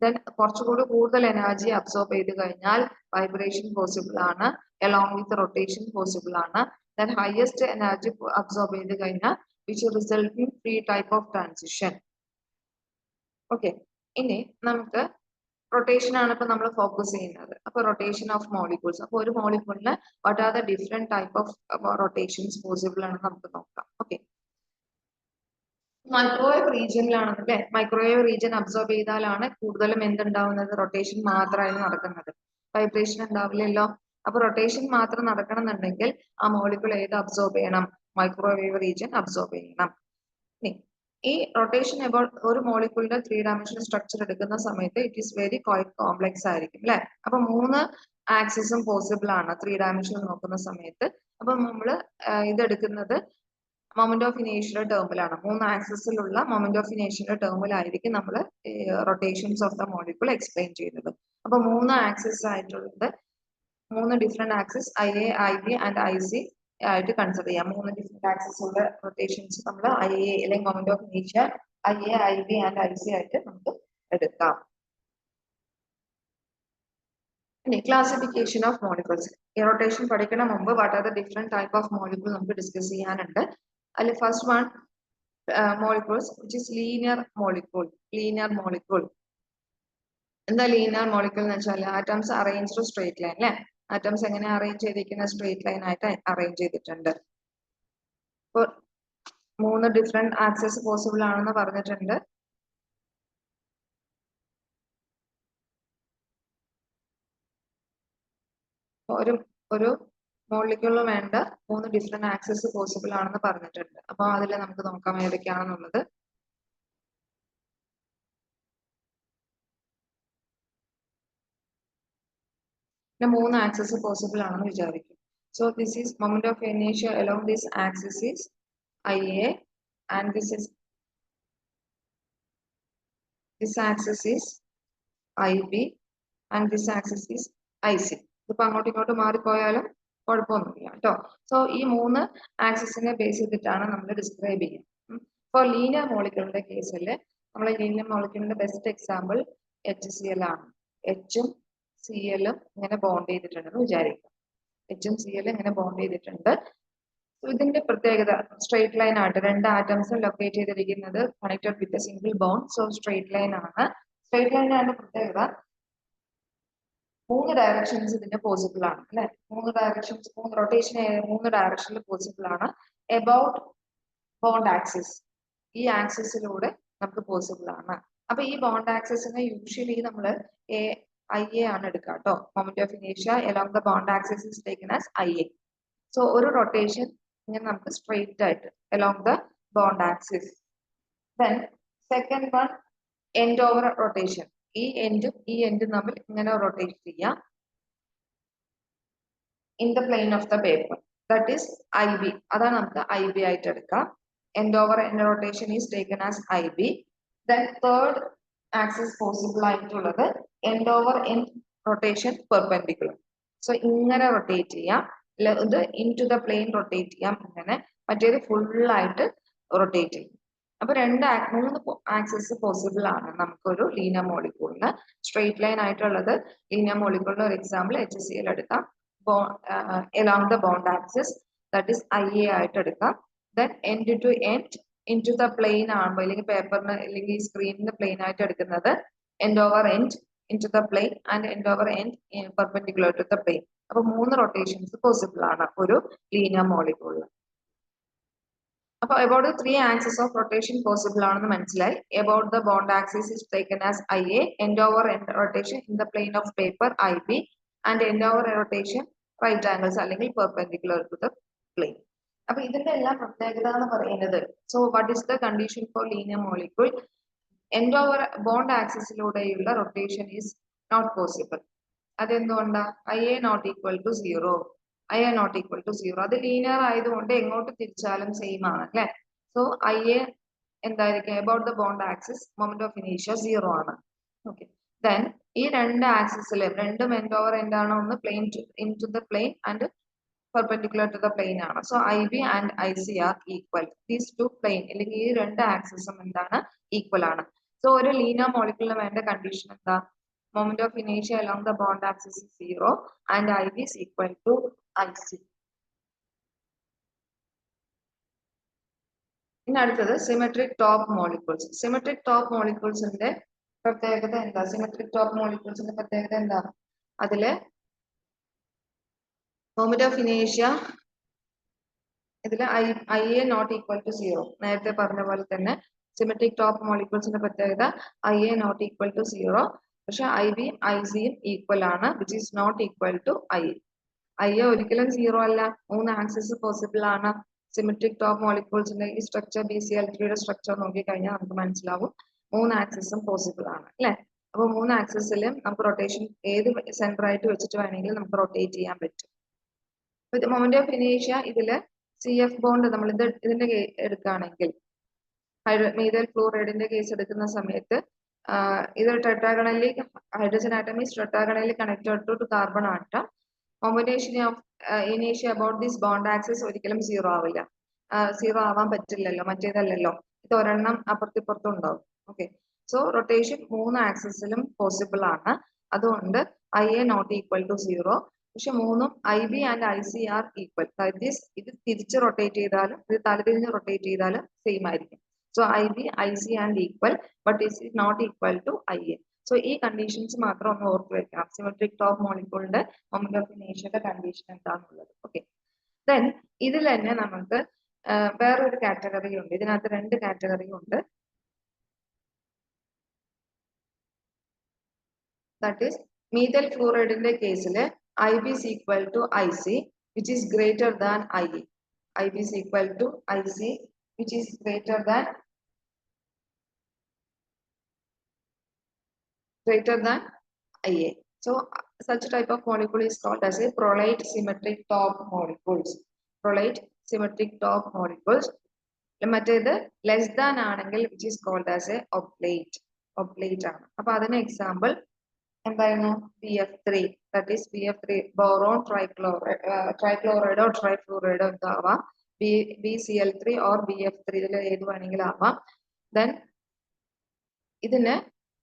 ദെൻ കുറച്ചുകൂടി കൂടുതൽ എനർജി അബ്സോർബ് ചെയ്ത് കഴിഞ്ഞാൽ വൈബ്രേഷൻ പോസിബിൾ ആണ്, along with റൊട്ടേഷൻ പോസിബിൾ ആണ്. ദെൻ ഹയസ്റ്റ് എനർജി അബ്സോർബ് ചെയ്ത് കഴിഞ്ഞാൽ which result in three type of transition. Okay, ഇനി നമുക്ക് റൊട്ടേഷൻ ആണ് ഇപ്പൊ നമ്മൾ ഫോക്കസ് ചെയ്യുന്നത്. അപ്പൊ റൊട്ടേഷൻ ഓഫ് മോളിക്യൂൾസ്. അപ്പൊ ഒരു മോളിക്യൂളിന് what are the different type of rotations possible ആണെന്ന് നമുക്ക് നോക്കാം. ഓക്കെ, മൈക്രോവേവ് റീജിയനിലാണെന്നല്ലേ, മൈക്രോവേവ് റീജിയൻ അബ്സോർബ് ചെയ്താലാണ് കൂടുതലും എന്തുണ്ടാവുന്നത്? റൊട്ടേഷൻ മാത്രമായി നടക്കുന്നത്, വൈബ്രേഷൻ ഉണ്ടാവില്ലല്ലോ. അപ്പൊ റൊട്ടേഷൻ മാത്രം നടക്കണം എന്നുണ്ടെങ്കിൽ ആ മോളിക്യൂൾ ഏത് അബ്സോർബ് ചെയ്യണം? മൈക്രോവേവ് റീജിയൻ അബ്സോർബ് ചെയ്യണം. ഈ റൊട്ടേഷൻ അബൌട്ട് ഒരു മോളിക്യൂളിന്റെ 3 ഡയമെൻഷണൽ സ്ട്രക്ചർ എടുക്കുന്ന സമയത്ത് it is very quite complex ആയിരിക്കും അല്ലെ. അപ്പൊ 3 ആക്സിസും പോസിബിൾ ആണ് 3 ഡയമെൻഷനിൽ നോക്കുന്ന സമയത്ത്. അപ്പൊ നമ്മൾ ഇതെടുക്കുന്നത് മൊമെന്റ് ഓഫ് ഇനേഷ്യൽ ടേമിലാണ്. 3 ആക്സിസിലുള്ള മൊമെന്റ് ഓഫ് ഇനേഷ്യൽ ടേമിലായിരിക്കും നമ്മൾ rotations of the molecule explain ചെയ്യുന്നത്. അപ്പൊ 3 ആക്സിസ് ആയിട്ടുള്ളത് 3 different axis IA, IB and IC ആയിട്ട് കൺസിഡർ ചെയ്യാം. 3 ഡിഫറെന്റ് ആക്സിസ് ഉള്ള റൊട്ടേഷൻസ് നമ്മൾ IA അല്ലെങ്കിൽ മൊമെന്റ് ഓഫ് ഇനേഷ്യ IA, IB ആൻഡ് IC ആയിട്ട് നമുക്ക് എടുക്കാം. Classification of molecules. ഈ റൊട്ടേഷൻ പഠിക്കണ മുമ്പ് what are the different type of molecule നമുക്ക് ഡിസ്കസ് ചെയ്യാനുണ്ട്. അതിൽ first one molecules which is linear molecule. Linear molecule എന്താ ലീനിയർ മോളിക്യൂൾ എന്ന് വെച്ചാൽ ആറ്റംസ് അറേഞ്ച്ഡ് സ്ട്രേറ്റ് ലൈൻ അല്ലെ. ആറ്റംസ് എങ്ങനെ അറേഞ്ച് ചെയ്തിരിക്കുന്ന? സ്ട്രേറ്റ് ലൈൻ ആയിട്ട് അറേഞ്ച് ചെയ്തിട്ടുണ്ട്. ഇപ്പോൾ 3 ഡിഫറെന്റ് ആക്സസ് പോസിബിൾ ആണെന്ന് പറഞ്ഞിട്ടുണ്ട്. ഒരു മോളിക്യൂളിന് വേണ്ട 3 ഡിഫറെന്റ് ആക്സസ് പോസിബിൾ ആണെന്ന് പറഞ്ഞിട്ടുണ്ട്. അപ്പൊ അതിൽ നമുക്ക് നോക്കാം ഏതൊക്കെയാണെന്നുള്ളത്. പിന്നെ 3 ആക്സിസ് പോസിബിൾ ആണെന്ന് വിചാരിക്കും. So this is moment of inertia along this axis is IA, and this axis is IB, and this axis is IC. ഇതിപ്പോ അങ്ങോട്ടും ഇങ്ങോട്ടും മാറിപ്പോയാലും കുഴപ്പമൊന്നുമില്ല കേട്ടോ. സോ ഈ 3 ആക്സിസിനെ ബേസ് ചെയ്തിട്ടാണ് നമ്മൾ ഡിസ്ക്രൈബ് ചെയ്യുന്നത്. ഇപ്പോൾ ലീനിയർ മോളിക്യൂളിന്റെ കേസിൽ നമ്മൾ ലീനിയർ മോളിക്യൂളിന്റെ ബെസ്റ്റ് എക്സാമ്പിൾ HCl ആണ്. Hഉം Clഉം ഇങ്ങനെ ബോണ്ട് ചെയ്തിട്ടുണ്ടെന്ന് വിചാരിക്കുക. Hഉം Clഉം ഇങ്ങനെ ബോണ്ട് ചെയ്തിട്ടുണ്ട്. ഇതിന്റെ പ്രത്യേകത സ്ട്രെയിറ്റ് ലൈൻ ആയിട്ട് 2 ആറ്റംസ് ലൊക്കേറ്റ് ചെയ്തിരിക്കുന്നത് connected with a single bond. So straight line ആണ്. സ്ട്രെയിറ്റ് ലൈനിന്റെ പ്രത്യേകത 3 ഡയറക്ഷൻസ് ഇതിന്റെ പോസിബിൾ ആണ് അല്ലെ. 3 ഡയറക്ഷൻസ്, 3 റൊട്ടേഷൻ 3 ഡയറക്ഷനിൽ പോസിബിൾ ആണ്. എബൌട്ട് ബോണ്ട് ആക്സിസ്, ഈ ആക്സിസിലൂടെ നമുക്ക് പോസിബിൾ ആണ്. അപ്പൊ ഈ ബോണ്ട് ആക്സിസിനെ യൂഷ്വലി നമ്മൾ IA ആണ് എടുക്കുക കേട്ടോ. മൊമെന്റ് ഓഫ് ഇനേഷ്യ along the bond axis is taken as IA. So ഒരു റൊട്ടേഷൻ ഇങ്ങനെ നമുക്ക് സ്ട്രെയിറ്റ് ആയിട്ട് along the bond axis. Then second one, end over rotation. ഈ എൻഡും നമ്മൾ ഇങ്ങനെ റൊട്ടേറ്റ് ചെയ്യാം in the plane of the paper. That is IB. അതാണ് നമുക്ക് IB ആയിട്ട് എടുക്കാം. End over end rotation is taken as IB. Then third axis possible ആയിട്ടുള്ളത് end over end rotation perpendicular. So ഇങ്ങനെ റൊട്ടേറ്റ് ചെയ്യാം. ഇത് into the plane റൊട്ടേറ്റ് ചെയ്യാം. ഇങ്ങനെ മറ്റേത് ഫുൾ ആയിട്ട് റൊട്ടേറ്റ് ചെയ്യും. അപ്പൊ 3 ആക്സിസ് പോസിബിൾ ആണ് നമുക്കൊരു ലീനിയർ മോളിക്യൂളിന്. സ്ട്രെയിറ്റ് ലൈൻ ആയിട്ടുള്ളത് ലീനിയർ മോളിക്യൂളിന് ഒരു എക്സാമ്പിൾ HCl എടുക്കാം. along the bond axis, that is IA ആയിട്ട് എടുക്കാം. Then end to end into the plane ആകുമ്പോൾ അല്ലെങ്കിൽ പേപ്പറിന് അല്ലെങ്കിൽ സ്ക്രീനിന് പ്ലെയിൻ ആയിട്ട് എടുക്കുന്നത് end over end into the plane and end over end perpendicular to the plane. അപ്പൊ 3 rotations possible ആണ് ഒരു ലീനിയർ മോളിക്യൂളിൽ. അപ്പൊ about the 3 axes of rotation possible ആണെന്ന് മനസ്സിലായി. About the bond axis is taken as IA, end over end rotation in the plane of paper IB, and end over rotation right angles അല്ലെങ്കിൽ perpendicular to the plane. അപ്പൊ ഇതിന്റെ എല്ലാം പ്രത്യേകത എന്ന് പറയുന്നത്, so what is the condition for linear molecule? End over bond axisലൂടെയുള്ള rotation is not possible. അതെന്തുകൊണ്ടാ? IA not equal to 0. IA not equal to 0. അത് linear ആയതുകൊണ്ട് എങ്ങോട്ട് തിരിച്ചാലും സെയിം ആണ് അല്ലെ. സോ IA എന്തായിരിക്കും? about the bond axis moment of inertia 0 ആണ്. Okay. Then ഈ 2 ആക്സിസിലും രണ്ടും end over end ആണ്. ഒന്ന് plain into the plane and perpendicular to the plane ആണ്. So IB and IC are equal. These two plane അല്ലെങ്കിൽ ഈ 2 ആക്സിസും എന്താണ്? ഈക്വൽ ആണ്. സോ ഒരു ലീനിയർ മോളിക്യൂളിന് വേണ്ട കണ്ടീഷൻ എന്താ? Moment of inertia along the bond axis is 0 and IB is equal to IC. ഇനി അടുത്തത് symmetric top molecules. Symmetric top മോളിക്യൂൾസിന്റെ പ്രത്യേകത എന്താ? സിമെട്രിക് ടോപ്പ് മോളിക്യൂൾസിന്റെ പ്രത്യേകത എന്താ? അതില് moment of inertia ഇതില് IA not equal to 0. നേരത്തെ പറഞ്ഞ പോലെ തന്നെ സിമെട്രിക് ടോപ്പ് മോളിക്യൂൾസിന്റെ പ്രത്യേകത IA not equal to 0. പക്ഷെ IB ICയും ഈക്വൽ ആണ്, which is not equal to IA. IA ഒരിക്കലും 0 അല്ല. 3 ആക്സിസ് പോസിബിൾ ആണ്. സിമെട്രിക് ടോപ്പ് മോളിക്യൂൾസിന്റെ ഈ സ്ട്രക്ചർ BCl3യുടെ സ്ട്രക്ചർ നോക്കിക്കഴിഞ്ഞാൽ നമുക്ക് മനസ്സിലാവും 3 ആക്സിസും പോസിബിൾ ആണ് അല്ലെ. അപ്പൊ 3 ആക്സിസിലും നമുക്ക് റൊട്ടേഷൻ ഏത് സെന്റർ ആയിട്ട് വെച്ചിട്ട് വേണമെങ്കിലും നമുക്ക് റൊട്ടേറ്റ് ചെയ്യാൻ പറ്റും. മൊമെന്റ് ഓഫ് ഇനേഷ്യ ഇതില് CF ബോണ്ട് നമ്മൾ ഇതിന്റെ എടുക്കുകയാണെങ്കിൽ മീഥൈൽ ഫ്ലൂറൈഡിന്റെ കേസ് എടുക്കുന്ന സമയത്ത് ഇത് tetragonally hydrogen atom is tetragonally connected to carbon atom. Combination of ഇനേഷ്യ അബൌട്ട് ദിസ് ബോണ്ട് ആക്സിസ് ഒരിക്കലും 0 ആവില്ല. 0 ആവാൻ പറ്റില്ലല്ലോ, മറ്റേതല്ലല്ലോ. ഇത് ഒരെണ്ണം അപ്പുറത്തിപ്പുറത്തും ഉണ്ടാവും. ഓക്കെ. സോ റൊട്ടേഷൻ 3 ആക്സിസിലും പോസിബിൾ ആണ്. അതുകൊണ്ട് IA നോട്ട് ഈക്വൽ ടു 0. പക്ഷെ 3ഉം IB and IC are equal. ഇത് തിരിച്ച് റൊട്ടേറ്റ് ചെയ്താലും ഇത് തലതിരിഞ്ഞ് റൊട്ടേറ്റ് ചെയ്താലും സെയിം ആയിരിക്കും. So IB IC and equal, but is not equal to IA. So ഈ കണ്ടീഷൻസ് മാത്രം ഒന്ന് ഓർത്ത് വെക്കാം. സിമെട്രിക് ടോപ്പ് മോളിക്യൂളിന്റെ മൊമെന്റ് ഓഫ് ഇനേഷ്യയുടെ കണ്ടീഷൻ എന്താണെന്നുള്ളത്. ഓക്കെ. ദെൻ ഇതിൽ തന്നെ നമുക്ക് വേറൊരു കാറ്റഗറി ഉണ്ട്. ഇതിനകത്ത് 2 കാറ്റഗറി ഉണ്ട്. ദാറ്റ് ഈസ് മീഥൈൽ ഫ്ലൂറൈഡിന്റെ കേസിൽ IB is equal to IC, which is greater than IA. IB is equal to IC, which is greater than IA. So such type of molecule is called as a prolate symmetric top molecules. Prolate symmetric top molecules. മറ്റേത് less than ആണെങ്കിൽ which is called as a oblate ആണ്. അപ്പൊ അതിന് example എന്തായിരുന്നു? BF3, that is BF3 boron ട്രൈക്ലോറൈഡോ ട്രൈഫ്ലൂറൈഡോ എന്താവാം, BCl3 or BF3 ഇതിൽ ഏത് വേണമെങ്കിലും ആവാം. ദെൻ ഇതിന്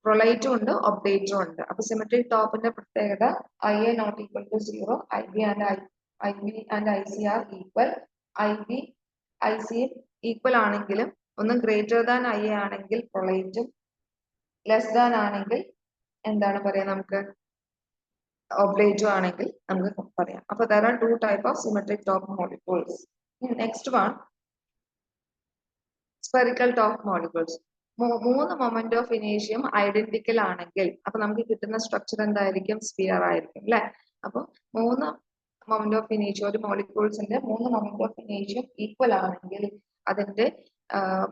പ്രൊലൈറ്റും ഉണ്ട് ഒബ്ലേറ്റും ഉണ്ട്. അപ്പൊ സിമെട്രിക് ടോപ്പിന്റെ പ്രത്യേകത IA not equal to 0, IB and IC are equal. IC equal ആണെങ്കിലും ഒന്ന് ഗ്രേറ്റർ ദാൻ IA ആണെങ്കിൽ പ്രൊലൈറ്റും, ലെസ് ദാൻ ആണെങ്കിൽ എന്താണ് പറയാ നമുക്ക് ഒബ്ലേറ്റും ആണെങ്കിൽ നമുക്ക് പറയാം. അപ്പൊ there are two type of symmetric top molecules. Next one, spherical top molecules. മൂന്ന് മൊമെന്റ് ഓഫ് ഇനേഷ്യം ഐഡന്റിക്കൽ ആണെങ്കിൽ അപ്പൊ നമുക്ക് കിട്ടുന്ന സ്ട്രക്ചർ എന്തായിരിക്കും? സ്ഫിയർ ആയിരിക്കും അല്ലെ. അപ്പൊ മൂന്ന് മൊമെന്റ് ഓഫ് ഇനേഷ്യം, ഒരു മോളിക്യൂൾസിന്റെ മൂന്ന് മൊമെന്റ് ഓഫ് ഇനേഷ്യം ഈക്വൽ ആണെങ്കിൽ അതിന്റെ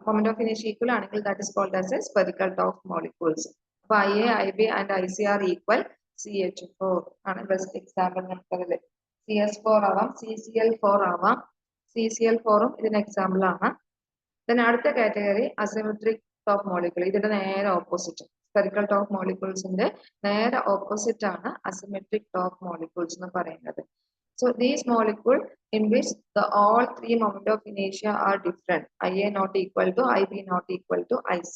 മൊമെന്റ് ഓഫ് ഇനേഷ്യം ഈക്വൽ ആണെങ്കിൽ that is called as a spherical top molecules. അപ്പൊ IA, IB and IC are equal. CH4 ആണ് ബെസ്റ്റ് എക്സാമ്പിൾ. നമുക്കതിൽ CS4 ആവാം, CCl4 ആവാം. CCl4ഉം ഇതിന് എക്സാമ്പിൾ ആണ്. then അടുത്ത കാറ്റഗറി അസിമെട്രിക് ടോപ്പ് മോളിക്യൂൾ. ഇതിന്റെ നേരെ ഓപ്പോസിറ്റ്, സ്ഫെറിക്കൽ ടോപ്പ് മോളിക്യൂൾസിന്റെ നേരെ ഓപ്പോസിറ്റ് ആണ് അസിമെട്രിക് ടോപ്പ് മോളിക്യൂൾസ് എന്ന് പറയുന്നത്. So these molecule in which all three moment of inertia are different. IA not equal to IB not equal to IC.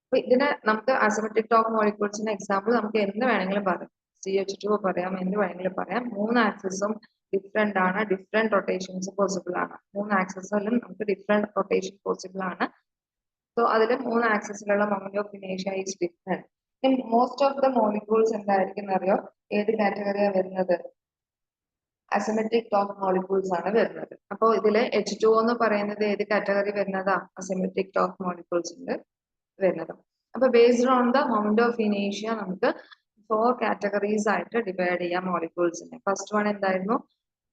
അപ്പൊ ഇതിന് നമുക്ക് asymmetric top മോളിക്യൂൾസിന്റെ example നമുക്ക് എന്ത് വേണമെങ്കിലും പറയാം. CH2 പറയാം, എന്ത് വേണമെങ്കിലും പറയാം. മൂന്ന് ആക്സിസും ഡിഫറെന്റ് ആണ്, ഡിഫറെന്റ് റൊട്ടേഷൻസ് പോസിബിൾ ആണ്. മൂന്ന് ആക്സിസിലും നമുക്ക് ഡിഫറെന്റ് റൊട്ടേഷൻ പോസിബിൾ ആണ്. സോ അതിൽ മൂന്ന് ആക്സിസിലുള്ള മൊമെന്റ് ഓഫ് ഇനേഷ്യ is different. Most of the molecules എന്തായിരിക്കും അറിയോ? ഏത് കാറ്റഗറിയാണ് വരുന്നത്? അസിമെട്രിക് ടോപ്പ് മോളിക്യൂൾസ് ആണ് വരുന്നത്. അപ്പോൾ ഇതില് H2O എന്ന് പറയുന്നത് ഏത് കാറ്റഗറി വരുന്നതാ? അസിമെട്രിക് ടോപ്പ് മോളിക്യൂൾസിന്റെ വരുന്നത്. അപ്പൊ based on the moment of ഇനേഷ്യ നമുക്ക് 4 കാറ്റഗറീസ് ആയിട്ട് ഡിവൈഡ് ചെയ്യാം മോളിക്യൂൾസിനെ. ഫസ്റ്റ് വൺ എന്തായിരുന്നു?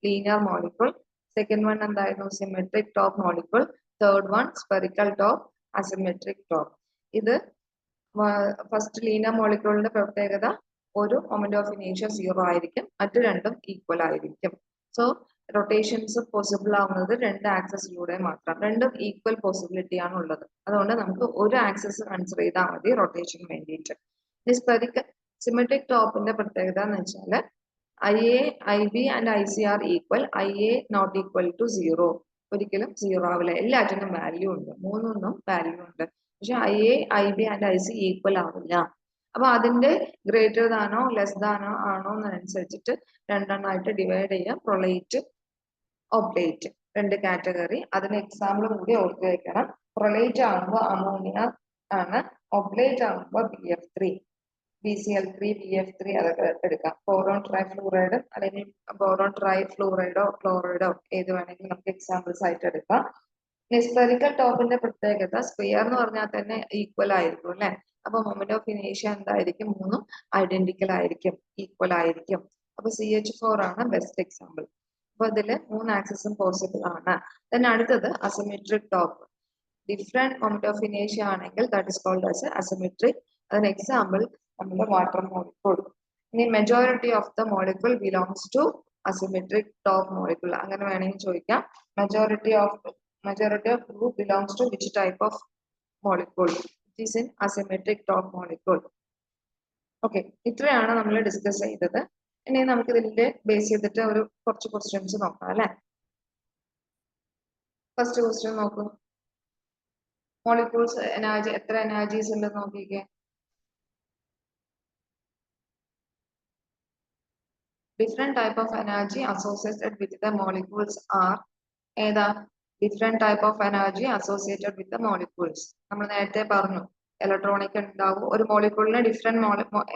Linear molecule. സെക്കൻഡ് വൺ എന്തായിരുന്നു? Symmetric top molecule. Third one spherical top, asymmetric top. ഇത് ഫസ്റ്റ് ലീനിയർ മോളിക്യൂളിന്റെ പ്രത്യേകത ഒരു മൊമെന്റ് ഓഫ് ഇനേഷ്യ 0 ആയിരിക്കും, മറ്റു രണ്ടും ഈക്വൽ ആയിരിക്കും. സോ റൊട്ടേഷൻസ് പോസിബിൾ ആവുന്നത് രണ്ട് ആക്സസിലൂടെ മാത്രം. രണ്ടും ഈക്വൽ പോസിബിലിറ്റി ആണ് ഉള്ളത്. അതുകൊണ്ട് നമുക്ക് ഒരു ആക്സസ് കൺസിഡർ ചെയ്താൽ മതി റൊട്ടേഷന് വേണ്ടിയിട്ട്. സ്ഫെറിക്കൽ സിമെട്രിക് ടോപ്പിന്റെ പ്രത്യേകത എന്ന് വെച്ചാൽ IA, IB and IC are equal. IA not equal to 0. ഒരിക്കലും 0 ആവില്ല. എല്ലാറ്റിനും വാല്യൂ ഉണ്ട്, മൂന്നൊന്നും വാല്യൂ ഉണ്ട്. പക്ഷെ IA, IB and IC equal ആവില്ല. അപ്പൊ അതിന്റെ ഗ്രേറ്റർ ദാനോ ലെസ് ദാനോ ആണോ എന്നനുസരിച്ചിട്ട് രണ്ടെണ്ണമായിട്ട് ഡിവൈഡ് ചെയ്യാം. പ്രൊലൈറ്റ്, ഒബ്ലേറ്റ്, രണ്ട് കാറ്റഗറി. അതിന് എക്സാമ്പിൾ കൂടി ഓർത്ത് വെക്കണം. പ്രൊലൈറ്റ് ആകുമ്പോൾ അമോണിയ ആണ്, ഒബ്ലേറ്റ് ആകുമ്പോൾ BF3, BCl3, BF3 അതൊക്കെ എടുക്കാം. ബോറോൺ ട്രൈഫ്ലൂറൈഡ് അല്ലെങ്കിൽ ബോറോൺ ട്രൈഫ്ലൂറൈഡോ ക്ലോറൈഡോ ഏത് വേണമെങ്കിലും നമുക്ക് എക്സാമ്പിൾസ് ആയിട്ട് എടുക്കാം. സ്ഫെറിക്കൽ ടോപ്പിന്റെ പ്രത്യേകത സ്ഫിയർ എന്ന് പറഞ്ഞാൽ തന്നെ ഈക്വൽ ആയിരിക്കും അല്ലെ. അപ്പൊ മൊമെന്റ് ഓഫ് ഇനേഷ്യ എന്തായിരിക്കും? മൂന്നും ഐഡന്റിക്കൽ ആയിരിക്കും, ഈക്വൽ ആയിരിക്കും. അപ്പൊ CH4 ആണ് ബെസ്റ്റ് എക്സാമ്പിൾ. അപ്പൊ ഇതില് മൂന്ന് ആക്സസും പോസിബിൾ ആണ്. then അടുത്തത് asymmetric top. Different moment of ഇനേഷ്യ ആണെങ്കിൽ that is called as asymmetric. അതിന് എക്സാമ്പിൾ നമ്മുടെ വാട്ടർ മോളിക്യൂൾ. ഇനി majority of the molecule belongs to asymmetric top molecule. അങ്ങനെ വേണമെങ്കിൽ ചോദിക്കാം. Majority of group belongs to which type of molecule? It is in asymmetric top molecule. Okay, ഇത്രയാണ് നമ്മൾ discuss ചെയ്തത്. ഇനി നമുക്ക് ഇതിന്റെ ബേസ് ചെയ്തിട്ട് ഒരു കുറച്ച് ക്വസ്റ്റ്യൻസ് നോക്കാം അല്ലെ. ഫസ്റ്റ് ക്വസ്റ്റ്യൻ നോക്കൂ. മോളിക്യൂൾസ് എനർജി, എത്ര എനർജീസ് ഉണ്ടെന്ന് നോക്കിക്കേ. Different type of energy associated with the molecules are. ഏതാ? Different type of energy associated with the molecules. നമ്മൾ നേരത്തെ പറഞ്ഞു ഇലക്ട്രോണിക് ഉണ്ടാവും. ഒരു മോളിക്യൂളിന് ഡിഫറെന്റ്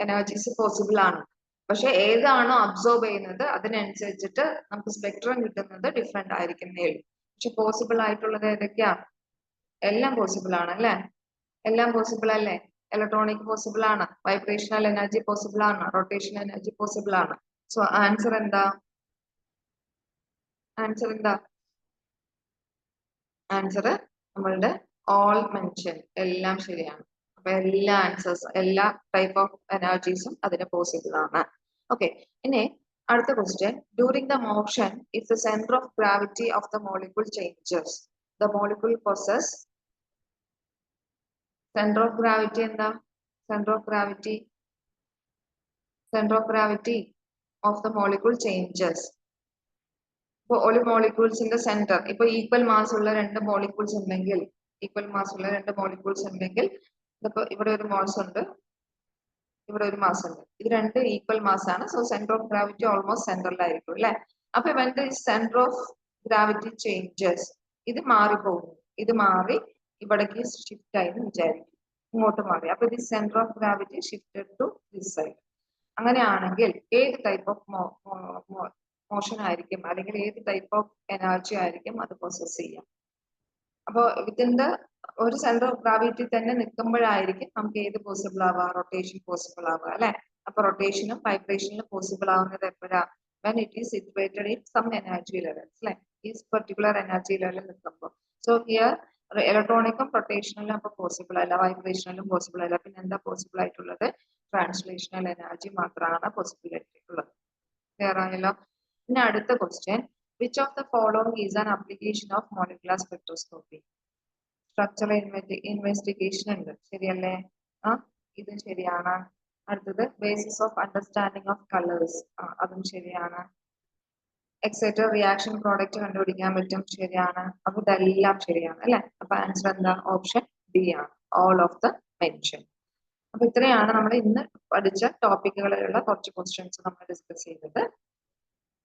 എനർജീസ് പോസിബിൾ ആണ്. പക്ഷെ ഏതാണോ അബ്സോർബ് ചെയ്യുന്നത് അതിനനുസരിച്ചിട്ട് നമുക്ക് സ്പെക്ട്രം കിട്ടുന്നത് ഡിഫറെന്റ് ആയിരിക്കുന്നേ ഉള്ളൂ. പക്ഷെ പോസിബിൾ ആയിട്ടുള്ളത് ഏതൊക്കെയാ? എല്ലാം പോസിബിൾ ആണ് അല്ലെ. എല്ലാം പോസിബിൾ അല്ലേ? ഇലക്ട്രോണിക് പോസിബിൾ ആണ്, വൈബ്രേഷണൽ എനർജി പോസിബിൾ ആണ്, റൊട്ടേഷൻ എനർജി പോസിബിൾ ആണ്. സോ ആൻസർ എന്താ? ആൻസർ എന്താ? ആൻസർ നമ്മളുടെ ഓൾ മെൻഷൻ, എല്ലാം ശരിയാണ്. അപ്പൊ എല്ലാ ആൻസേഴ്സ്, എല്ലാ ടൈപ്പ് ഓഫ് എനർജീസും അതിന് പോസിബിൾ ആണ്. ഓക്കെ, ഇനി അടുത്ത question. During the motion if the centre of gravity of the molecule changes the molecule possess centre of gravity എന്താ? Centre of gravity of the molecule changes. ഇപ്പൊ ഒരു മോളിക്യൂൾസിന്റെ centre, ഇപ്പൊ equal mass ഉള്ള രണ്ട് മോളിക്യൂൾസ് ഉണ്ടെങ്കിൽ ഇപ്പൊ ഇവിടെ ഒരു മാസ് ഉണ്ട്, ഇവിടെ ഒരു മാസ് ഉണ്ട്, ഇത് രണ്ട് ഈക്വൽ മാസ് ആണ്. So centre of gravity almost സെന്ററിലായിരിക്കും അല്ലെ. അപ്പൊ when the centre of gravity changes, ഇത് മാറിപ്പോകുന്നു, ഇത് മാറി ഇവിടേക്ക് ഷിഫ്റ്റ് ആയി എന്ന് വിചാരിക്കും, ഇങ്ങോട്ട് മാറി. അപ്പൊ ഇത് centre of gravity shifted to this side. അങ്ങനെയാണെങ്കിൽ ഏത് ടൈപ്പ് ഓഫ് മോഷൻ ആയിരിക്കും, അല്ലെങ്കിൽ ഏത് ടൈപ്പ് ഓഫ് എനർജി ആയിരിക്കും അത് പൊസസ് ചെയ്യാം? അപ്പൊ ഇതിന്റെ ഒരു സെന്റർ ഓഫ് ഗ്രാവിറ്റി തന്നെ നിൽക്കുമ്പോഴായിരിക്കും നമുക്ക് ഏത് പോസിബിൾ ആവുക? റൊട്ടേഷൻ പോസിബിൾ ആവുക അല്ലെ. അപ്പൊ റൊട്ടേഷനും വൈബ്രേഷനും പോസിബിൾ ആവുന്നത് എപ്പോഴാ? when it is situated in some energy levels, like this particular energy level നിൽക്കുമ്പോൾ. So here ഇലക്ട്രോണിക്കും റൊട്ടേഷനിലും അപ്പൊ പോസിബിൾ അല്ല, വൈബ്രേഷനിലും പോസിബിൾ അല്ല. പിന്നെ എന്താ പോസിബിൾ ആയിട്ടുള്ളത്? ട്രാൻസ്ലേഷണൽ എനർജി മാത്രമാണ് പോസിബിലിറ്റി ഉള്ളത്. ക്ലിയർ ആയല്ലോ. പിന്നെ അടുത്ത question. Which of the following is an application of molecular spectroscopy? Structural investigation ഉണ്ട്, ശരിയല്ലേ? ഇതും ശരിയാണ്. അടുത്തത് basis of understanding of colours, അതും ശരിയാണ്. എക്സൈറ്റഡ് റിയാക്ഷൻ പ്രോഡക്റ്റ് കണ്ടുപിടിക്കാൻ പറ്റും, ശരിയാണ്. അപ്പൊ ഇതെല്ലാം ശരിയാണ് അല്ലെ. അപ്പൊ ആൻസർ എന്താ? ഓപ്ഷൻ ഡി ആണ്, ഓൾ ഓഫ് ദ മെൻഷൻ. അപ്പൊ ഇത്രയാണ് നമ്മൾ ഇന്ന് പഠിച്ച ടോപ്പിക്കുകളിലുള്ള കുറച്ച് ക്വസ്റ്റ്യൻസ് നമ്മൾ ഡിസ്കസ് ചെയ്തത്.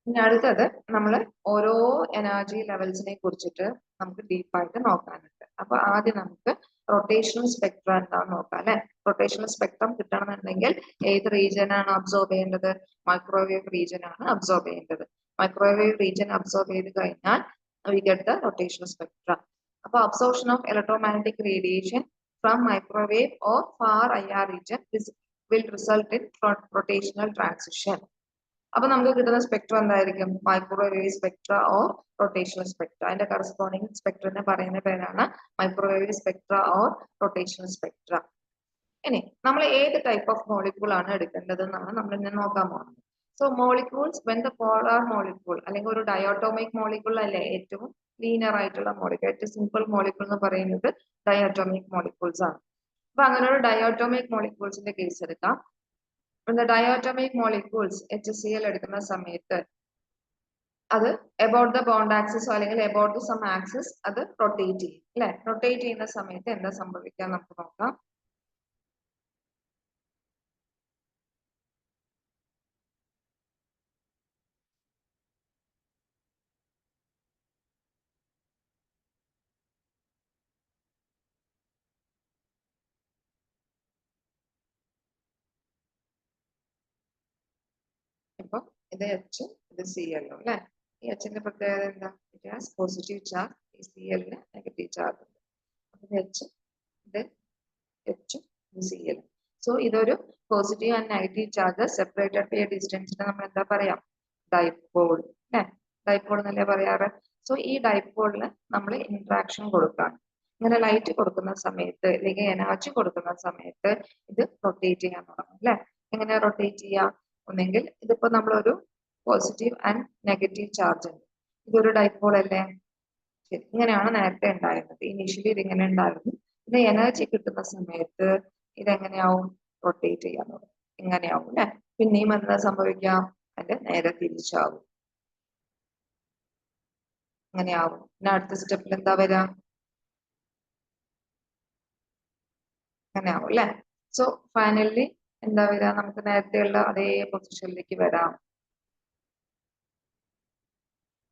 ഇനി അടുത്തത് നമ്മൾ ഓരോ എനർജി ലെവൽസിനെ കുറിച്ചിട്ട് നമുക്ക് ഡീപ്പായിട്ട് നോക്കാനുണ്ട്. അപ്പൊ ആദ്യം നമുക്ക് റൊട്ടേഷണൽ സ്പെക്ട്രം എന്താണെന്ന് നോക്കാം അല്ലെ. റൊട്ടേഷണൽ സ്പെക്ട്രം കിട്ടണമെന്നുണ്ടെങ്കിൽ ഏത് റീജിയൻ ആണ് അബ്സോർബ് ചെയ്യേണ്ടത്? മൈക്രോവേവ് റീജിയൻ ആണ് അബ്സോർബ് ചെയ്യേണ്ടത്. മൈക്രോവേവ് റീജിയൻ അബ്സോർബ് ചെയ്ത് കഴിഞ്ഞാൽ we get the rotational spectrum. അപ്പൊ absorption of electromagnetic radiation from microwave or far IR region will result in rotational transition. അപ്പൊ നമുക്ക് കിട്ടുന്ന സ്പെക്ട്രം എന്തായിരിക്കും? Microwave Spectra or rotational Spectra. അതിന്റെ കറസ്പോണ്ടിങ് സ്പെക്ട്രനെ പറയുന്ന പേരാണ് microwave Spectra or rotational Spectra. ഇനി നമ്മൾ ഏത് ടൈപ്പ് ഓഫ് മോളിക്യൂൾ ആണ് എടുക്കേണ്ടത് എന്നാണ് നമ്മൾ ഇന്ന് നോക്കാൻ പോകുന്നത്. So molecules when the polar molecule, അല്ലെങ്കിൽ ഒരു ഡയോട്ടോമിക് മോളിക്യൂൾ അല്ലേ ഏറ്റവും ലീനിയർ ആയിട്ടുള്ള മോളിക്യൂൾ, ഏറ്റവും സിമ്പിൾ മോളിക്യൂൾ എന്ന് പറയുന്നത് ഡയോട്ടോമിക് മോളിക്യൂൾസ് ആണ്. അപ്പൊ അങ്ങനെ ഒരു ഡയോട്ടോമിക് മോളിക്യൂൾസിന്റെ കേസ് എടുക്കാം. ഡയോട്ടോമിക് മോളിക്യൂൾസ് HCl എടുക്കുന്ന സമയത്ത് അത് എബൌട്ട് ദ ബോണ്ട് ആക്സിസ് അല്ലെങ്കിൽ എബൌട്ട് ദ സം ആക്സിസ് അത് റൊട്ടേറ്റ് ചെയ്യും അല്ലെ. റൊട്ടേറ്റ് ചെയ്യുന്ന സമയത്ത് എന്താ സംഭവിക്കുക നമുക്ക് നോക്കാം. ഇപ്പൊ ഇത് H, ഇത് Cl അല്ലെ. ഈ Hന്റെ പ്രത്യേകത എന്താ? ഇറ്റ് ഹാസ് പോസിറ്റീവ് ചാർജ്, ഈ Clന് നെഗറ്റീവ് ചാർജ് ഉണ്ട്. ഇത് H, ഇത് H, ഇത് Cl. സോ ഇതൊരു positive and negative charge separated by ഡിസ്റ്റൻസിന് നമ്മൾ എന്താ പറയാ? ഡൈപോൾ അല്ലെ. ഡൈപോൾ എന്നല്ലേ പറയാറ്. സോ ഈ ഡൈപോളിന് നമ്മൾ ഇന്ററാക്ഷൻ കൊടുക്കാം. ഇങ്ങനെ ലൈറ്റ് കൊടുക്കുന്ന സമയത്ത് അല്ലെങ്കിൽ എനർജി കൊടുക്കുന്ന സമയത്ത് ഇത് റൊട്ടേറ്റ് ചെയ്യാൻ തുടങ്ങും അല്ലെ. എങ്ങനെ റൊട്ടേറ്റ് ചെയ്യാം? ഒന്നെങ്കിൽ ഇതിപ്പോ നമ്മളൊരു പോസിറ്റീവ് ആൻഡ് നെഗറ്റീവ് ചാർജ് ഉണ്ട്, ഇതൊരു ഡൈപോൾ അല്ലേ. ശരി, ഇങ്ങനെയാണ് നേരത്തെ ഉണ്ടായിരുന്നത്. ഇനീഷ്യലി ഇതിങ്ങനെ ഉണ്ടായിരുന്നു. പിന്നെ എനർജി കിട്ടുന്ന സമയത്ത് ഇതെങ്ങനെയാവും? റൊട്ടേറ്റ് ചെയ്യാൻ തുടങ്ങും, ഇങ്ങനെയാവും അല്ലെ. പിന്നെയും എന്താ സംഭവിക്കാം? അതിന്റെ നേരെ തിരിച്ചാവും, ഇങ്ങനെയാവും. പിന്നെ അടുത്ത സ്റ്റെപ്പിൽ എന്താ വരാ? അങ്ങനെയാവും അല്ലെ. സോ ഫൈനലി എന്താ വരാ? നമുക്ക് നേരത്തെയുള്ള അതേ പൊസിഷനിലേക്ക് വരാം,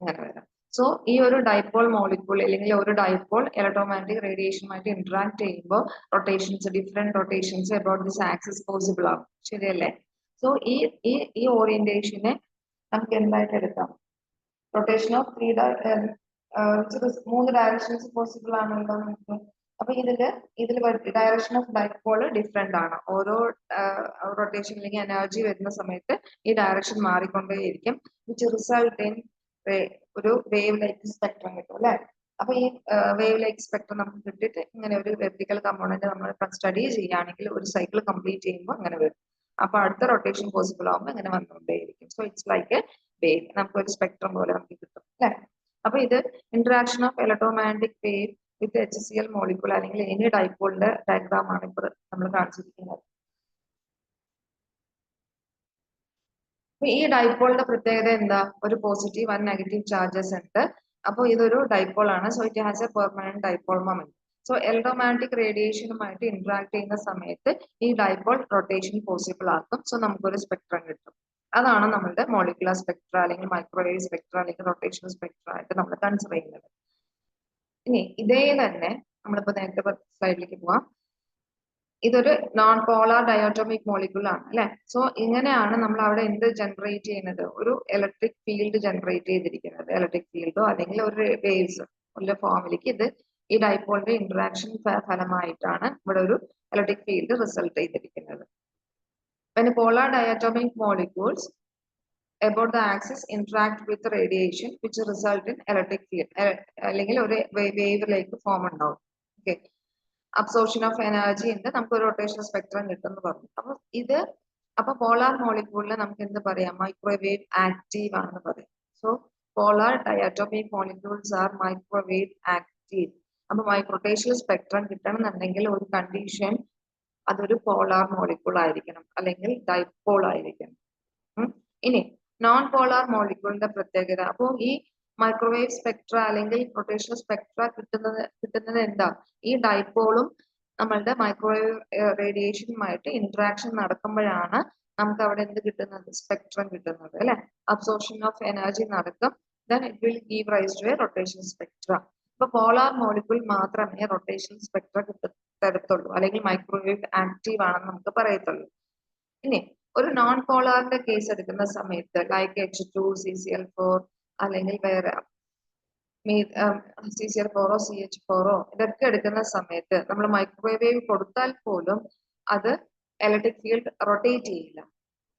അങ്ങനെ വരാം. സോ ഈ ഒരു ഡൈപോൾ മോളിക്യൂൾ അല്ലെങ്കിൽ ഒരു ഡൈപോൾ ഇലക്ട്രോമാഗ്നറ്റിക് റേഡിയേഷനുമായിട്ട് ഇന്ററാക്ട് ചെയ്യുമ്പോൾ rotations, different rotations about this axis possible ആവും, ശരിയല്ലേ? സോ ഈ ഓറിയന്റേഷനെ നമുക്ക് എന്തായിട്ട് എടുക്കാം? റൊട്ടേഷൻ ഓഫ് മൂന്ന് ഡയറക്ഷൻസ് പോസിബിൾ ആണല്ലോ നമുക്ക്. അപ്പൊ ഇതിൽ ഡയറക്ഷൻ ഓഫ് ഡൈപോൾ ഡിഫറെന്റ് ആണ്. ഓരോ റൊട്ടേഷനിലേക്ക് എനർജി വരുന്ന സമയത്ത് ഈ ഡയറക്ഷൻ മാറിക്കൊണ്ടേയിരിക്കും, വിച്ച് റിസൾട്ട് ഇൻ ഒരു വേവ് ലൈക്ക് സ്പെക്ട്രം കിട്ടും അല്ലെ. അപ്പൊ ഈ വേവ് ലൈക്ക് സ്പെക്ട്രം നമുക്ക് കിട്ടിയിട്ട് ഇങ്ങനെ ഒരു വെർട്ടിക്കൽ കമ്പോണന്റ് നമ്മൾ സ്റ്റഡി ചെയ്യുകയാണെങ്കിൽ ഒരു സൈക്കിൾ കംപ്ലീറ്റ് ചെയ്യുമ്പോൾ അങ്ങനെ വരും. അപ്പൊ അടുത്ത റൊട്ടേഷൻ പോസിബിൾ ആവുമ്പോൾ ഇങ്ങനെ വന്നുകൊണ്ടേയിരിക്കും. So it's like a wave, നമുക്കൊരു സ്പെക്ട്രം പോലെ നമുക്ക് കിട്ടും അല്ലെ. അപ്പൊ ഇത് interaction of electromagnetic wave with HCl molecule അല്ലെങ്കിൽ എനി ഡൈപോളിന്റെ ഡയഗ്രാം ആണ് ഇപ്പോൾ നമ്മൾ കാണിച്ചിരിക്കുന്നത്. ഈ ഡൈപോളിന്റെ പ്രത്യേകത എന്താ? ഒരു പോസിറ്റീവ് ആൻഡ് നെഗറ്റീവ് ചാർജസ് ഉണ്ട്. അപ്പോൾ ഇതൊരു ഡൈപോൾ ആണ്. So it has a permanent dipole moment. So electromagnetic റേഡിയേഷനുമായിട്ട് ഇന്ററാക്ട് ചെയ്യുന്ന സമയത്ത് ഈ ഡൈപോൾ റൊട്ടേഷൻ പോസിബിൾ ആക്കും. സോ നമുക്കൊരു സ്പെക്ട്രം കിട്ടും. അതാണ് നമ്മളുടെ മോളിക്കുലർ സ്പെക്ട്ര അല്ലെങ്കിൽ മൈക്രോവേവ് സ്പെക്ട്ര അല്ലെങ്കിൽ റൊട്ടേഷണൽ സ്പെക്ട്ര ആയിട്ട് നമ്മൾ കൺസിഡർ ചെയ്യുന്നത്. ഇനി ഇതേ തന്നെ നമ്മളിപ്പോ നേരത്തെ സ്ലൈഡിലേക്ക് പോവാം. ഇതൊരു നോൺ പോളാർ ഡയോട്ടോമിക് മോളിക്യൂൾ ആണ് അല്ലെ. സോ ഇങ്ങനെയാണ് നമ്മൾ അവിടെ എന്ത് ജനറേറ്റ് ചെയ്യുന്നത്? ഒരു ഇലക്ട്രിക് ഫീൽഡ് ജനറേറ്റ് ചെയ്തിരിക്കുന്നത്. ഇലക്ട്രിക് ഫീൽഡോ അല്ലെങ്കിൽ ഒരു വേവ്സ് ഉള്ള ഫോമിലേക്ക് ഇത് ഈ ഡൈപോളിന്റെ ഇന്ററാക്ഷൻ ഫലമായിട്ടാണ് ഇവിടെ ഒരു ഇലക്ട്രിക് ഫീൽഡ് റിസൾട്ട് ചെയ്തിരിക്കുന്നത്. When polar diatomic molecules about the axis interact with the radiation which result in electric field അല്ലെങ്കിൽ ഒരു വേവിലേക്ക് ഫോം ഉണ്ടാവും. ഓക്കെ, അബ്സോർപ്ഷൻ ഓഫ് എനർജി ഉണ്ട്, നമുക്ക് ഒരു റൊട്ടേഷണൽ സ്പെക്ട്രം കിട്ടുമെന്ന് പറഞ്ഞു. അപ്പൊ പോളാർ മോളിക്യൂളിൽ നമുക്ക് എന്ത് പറയാം? മൈക്രോവേവ് ആക്റ്റീവ് ആണെന്ന് പറയാം. So polar diatomic molecules are microwave active. അപ്പൊ റൊട്ടേഷണൽ സ്പെക്ട്രം കിട്ടണമെന്നുണ്ടെങ്കിൽ ഒരു കണ്ടീഷൻ അതൊരു പോളാർ മോളിക്യൂൾ ആയിരിക്കണം അല്ലെങ്കിൽ ഡൈപോൾ ആയിരിക്കണം. ഇനി നോൺ പോളാർ മോളിക്യൂളിന്റെ പ്രത്യേകത, അപ്പോൾ ഈ മൈക്രോവേവ് സ്പെക്ട്ര അല്ലെങ്കിൽ റൊട്ടേഷണൽ സ്പെക്ട്ര കിട്ടുന്നത് എന്താ? ഈ ഡൈപോളും നമ്മളുടെ മൈക്രോവേവ് റേഡിയേഷനുമായിട്ട് ഇന്ററാക്ഷൻ നടക്കുമ്പോഴാണ് നമുക്ക് അവിടെ എന്ത് കിട്ടുന്നത്? സ്പെക്ട്രം കിട്ടുന്നത് അല്ലെ. അബ്സോർപ്ഷൻ ഓഫ് എനർജി നടക്കും. then it will give rise to a rotational spectra. അപ്പൊ പോളാർ മോളിക്യൂൾ മാത്രമേ റൊട്ടേഷണൽ സ്പെക്ട്ര തരത്തുള്ളൂ അല്ലെങ്കിൽ മൈക്രോവേവ് ആക്റ്റീവ് ആണെന്ന് നമുക്ക് പറയത്തുള്ളൂ. ഇനി ഒരു നോൺ പോളാറിന്റെ കേസ് എടുക്കുന്ന സമയത്ത് ലൈക്ക് H2 CCl4 അല്ലെങ്കിൽ വേറെ CCl4 CH4 ഇതൊക്കെ എടുക്കുന്ന സമയത്ത് നമ്മൾ മൈക്രോവേവ് കൊടുത്താൽ പോലും അത് ഇലക്ട്രിക് ഫീൽഡ് റൊട്ടേറ്റ് ചെയ്യില്ല,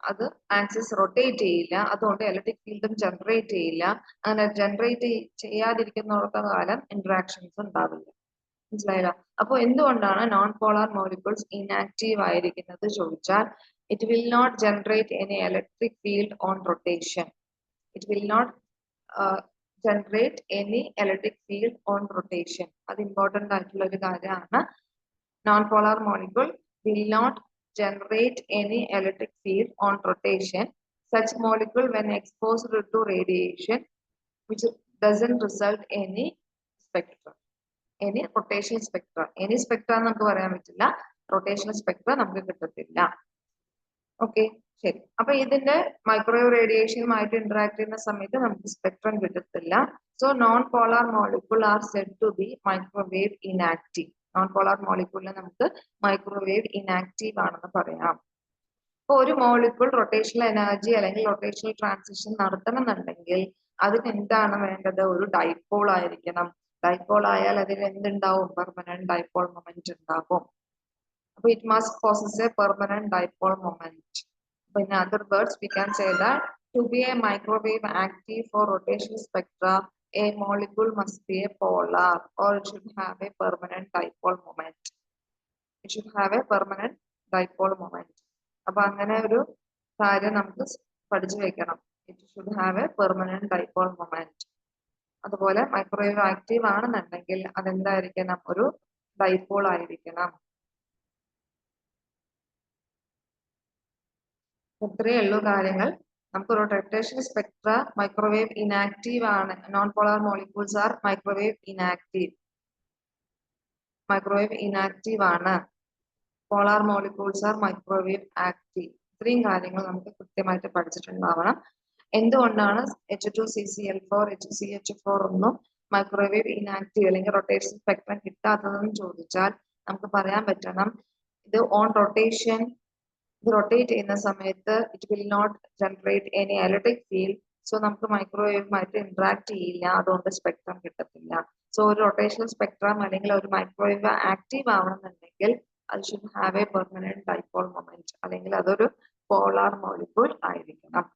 അത് ആക്സിസ് റൊട്ടേറ്റ് ചെയ്യില്ല. അതുകൊണ്ട് ഇലക്ട്രിക് ഫീൽഡും ജനറേറ്റ് ചെയ്യില്ല. അങ്ങനെ ജനറേറ്റ് ചെയ്യാതിരിക്കുന്നിടത്തോളം കാലം ഇന്ററാക്ഷൻസ് ഉണ്ടാവില്ല. മനസ്സിലായില്ല? അപ്പൊ എന്തുകൊണ്ടാണ് നോൺ പോളാർ മോളിക്യൂൾസ് ഇനാക്റ്റീവ് ആയിരിക്കുന്നത് ചോദിച്ചാൽ, it will not generate any electric field on rotation. It will not generate any electric field on rotation. അത് ഇമ്പോർട്ടന്റ് ആയിട്ടുള്ള ഒരു കാര്യമാണ്. Non polar molecule will not generate any electric field on rotation. Such molecule when exposed to radiation which doesn't result any spectrum, any rotational spectra. Any spectra നമുക്ക് പറയാൻ പറ്റില്ല, rotational Spectra നമുക്ക് കിട്ടത്തില്ല. Okay, ശരി. അപ്പൊ ഇതിന്റെ മൈക്രോവേവ് റേഡിയേഷനുമായിട്ട് ഇന്ററാക്ട് ചെയ്യുന്ന സമയത്ത് നമുക്ക് സ്പെക്ട്രം കിട്ടത്തില്ല. So non polar molecule are said to be microwave inactive. Non polar മോളിക്യൂളിനെ നമുക്ക് മൈക്രോവേവ് ഇനാക്റ്റീവ് ആണെന്ന് പറയാം. അപ്പൊ ഒരു മോളിക്യൂൾ റൊട്ടേഷണൽ എനർജി അല്ലെങ്കിൽ റൊട്ടേഷണൽ ട്രാൻസിഷൻ നടത്തണമെന്നുണ്ടെങ്കിൽ അതിന് എന്താണ് വേണ്ടത്? ഒരു ഡൈപോൾ ആയിരിക്കണം. ഡൈപോൾ ആയാൽ അതിൽ എന്തുണ്ടാവും? പെർമനന്റ് ഡൈപോൾ മൊമെന്റ് ഉണ്ടാകും. അപ്പൊ it must possess a permanent dipole moment. In other words, we can say that to be a microwave active for rotational spectra, a molecule must be a polar or it should have a permanent dipole moment. It should have a permanent dipole moment. അപ്പൊ അങ്ങനെ ഒരു കാര്യം നമുക്ക് പഠിച്ചു വെക്കണം. It should have a permanent dipole moment. അതുപോലെ microwave active ആണെന്നുണ്ടെങ്കിൽ അതെന്തായിരിക്കണം? ഒരു ഡൈപോൾ ആയിരിക്കണം. ഇത്രയേ ഉള്ളൂ കാര്യങ്ങൾ. നമുക്ക് റൊട്ടേഷണൽ സ്പെക്ട്ര മൈക്രോവേവ് ഇനാക്റ്റീവ് ആണ്. Non polar molecules are microwave inactive. Microwave inactive ആണ്. Polar molecules are microwave active. ഇത്രയും കാര്യങ്ങൾ നമുക്ക് കൃത്യമായിട്ട് പഠിച്ചിട്ടുണ്ടാവണം. എന്തുകൊണ്ടാണ് H2 CCl4 HCH4 ഒന്നും മൈക്രോവേവ് ഇനാക്റ്റീവ് അല്ലെങ്കിൽ റൊട്ടേഷൻ സ്പെക്ട്രം കിട്ടാത്തതെന്ന് ചോദിച്ചാൽ നമുക്ക് പറയാൻ പറ്റണം, ഇത് ഓൺ റൊട്ടേഷൻ ഇത് റൊട്ടേറ്റ് ചെയ്യുന്ന സമയത്ത് it will not generate any electric field. So നമുക്ക് മൈക്രോവേവുമായിട്ട് ഇന്ററാക്ട് ചെയ്യില്ല, അതുകൊണ്ട് സ്പെക്ട്രം കിട്ടത്തില്ല. സോ ഒരു റൊട്ടേഷണൽ സ്പെക്ട്രം അല്ലെങ്കിൽ ഒരു മൈക്രോവേവ് ആക്റ്റീവ് ആവണമെന്നുണ്ടെങ്കിൽ അത് should have A permanent dipole moment അല്ലെങ്കിൽ അതൊരു പോളാർ മോളിക്യൂൾ ആയിരിക്കണം.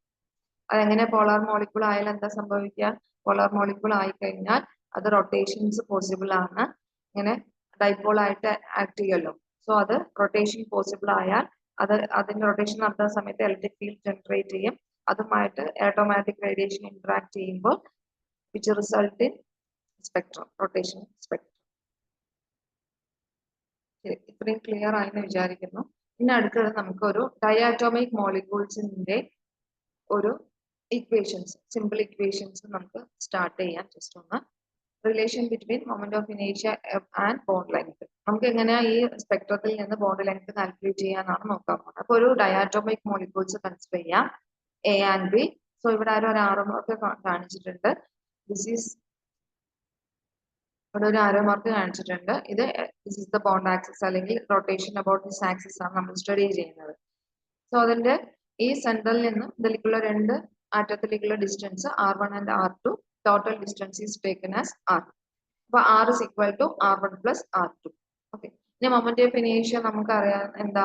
അതെങ്ങനെ പോളാർ മോളിക്യൂൾ ആയാൽ എന്താ സംഭവിക്കുക? പോളാർ മോളിക്യൂൾ ആയി കഴിഞ്ഞാൽ അത് റൊട്ടേഷൻസ് പോസിബിൾ ആണ്. ഇങ്ങനെ ഡൈപോൾ ആയിട്ട് ആക്ട് ചെയ്യുമല്ലോ. സോ അത് റൊട്ടേഷൻ പോസിബിൾ ആയാൽ അതിന്റെ റൊട്ടേഷൻ നടത്തുന്ന സമയത്ത് ഇലക്ട്രിക് ഫീൽഡ് ജനറേറ്റ് ചെയ്യും. അതുമായിട്ട് ഇലക്ട്രോമാഗ്നറ്റിക് റേഡിയേഷൻ ഇന്ററാക്ട് ചെയ്യുമ്പോൾ which result in spectrum, rotation spectrum. ഇത്രയും ക്ലിയർ ആയെന്ന് വിചാരിക്കുന്നു. ഇനി അടുത്തത് നമുക്ക് ഒരു ഡയാറ്റോമിക് മോളിക്യൂൾസിന്റെ ഒരു ഇക്വേഷൻസ്, സിമ്പിൾ ഇക്വേഷൻസ് നമുക്ക് സ്റ്റാർട്ട് ചെയ്യാം. ജസ്റ്റ് ഒന്ന് റിലേഷൻ ബിറ്റ്വീൻ മൊമെന്റ് ഓഫ് ഇനേഷ്യ ആൻഡ് ബോണ്ട് ലെങ്ത്. നമുക്ക് എങ്ങനെയാ ഈ സ്പെക്ട്രത്തിൽ നിന്ന് ബോണ്ട് ലെങ്ത് കാൽക്കുലേറ്റ് ചെയ്യാനാണ് നോക്കാൻ പോകുന്നത്. അപ്പൊ ഒരു ഡയാറ്റോമിക് മോളിക്യൂൾസ് കൺസിഡർ ചെയ്യാം, എ ആൻഡ് ബി. സോ ഇവിടെ ആരും ഒരു ആരോ മാർക്ക് കാണിച്ചിട്ടുണ്ട്. ദിസ് ഈസ് ഇവിടെ ഒരു ആരോ മാർക്ക് കാണിച്ചിട്ടുണ്ട്. This is the bond axis അല്ലെങ്കിൽ റൊട്ടേഷൻ അബൌട്ട് ദിസ് ആക്സിസ് ആണ് നമ്മൾ സ്റ്റഡി ചെയ്യുന്നത്. സോ അതിന്റെ ഈ സെന്ററിൽ നിന്ന് ഇതിലേക്കുള്ള രണ്ട് ആറ്റത്തിലേക്കുള്ള distance R1 and R2. Total distance is taken as R. അപ്പൊ R is equal to R1 plus R2. Okay. ഇനി മൊമെന്റ് ഓഫ് ഇനേഷ്യ നമുക്കറിയാം എന്താ,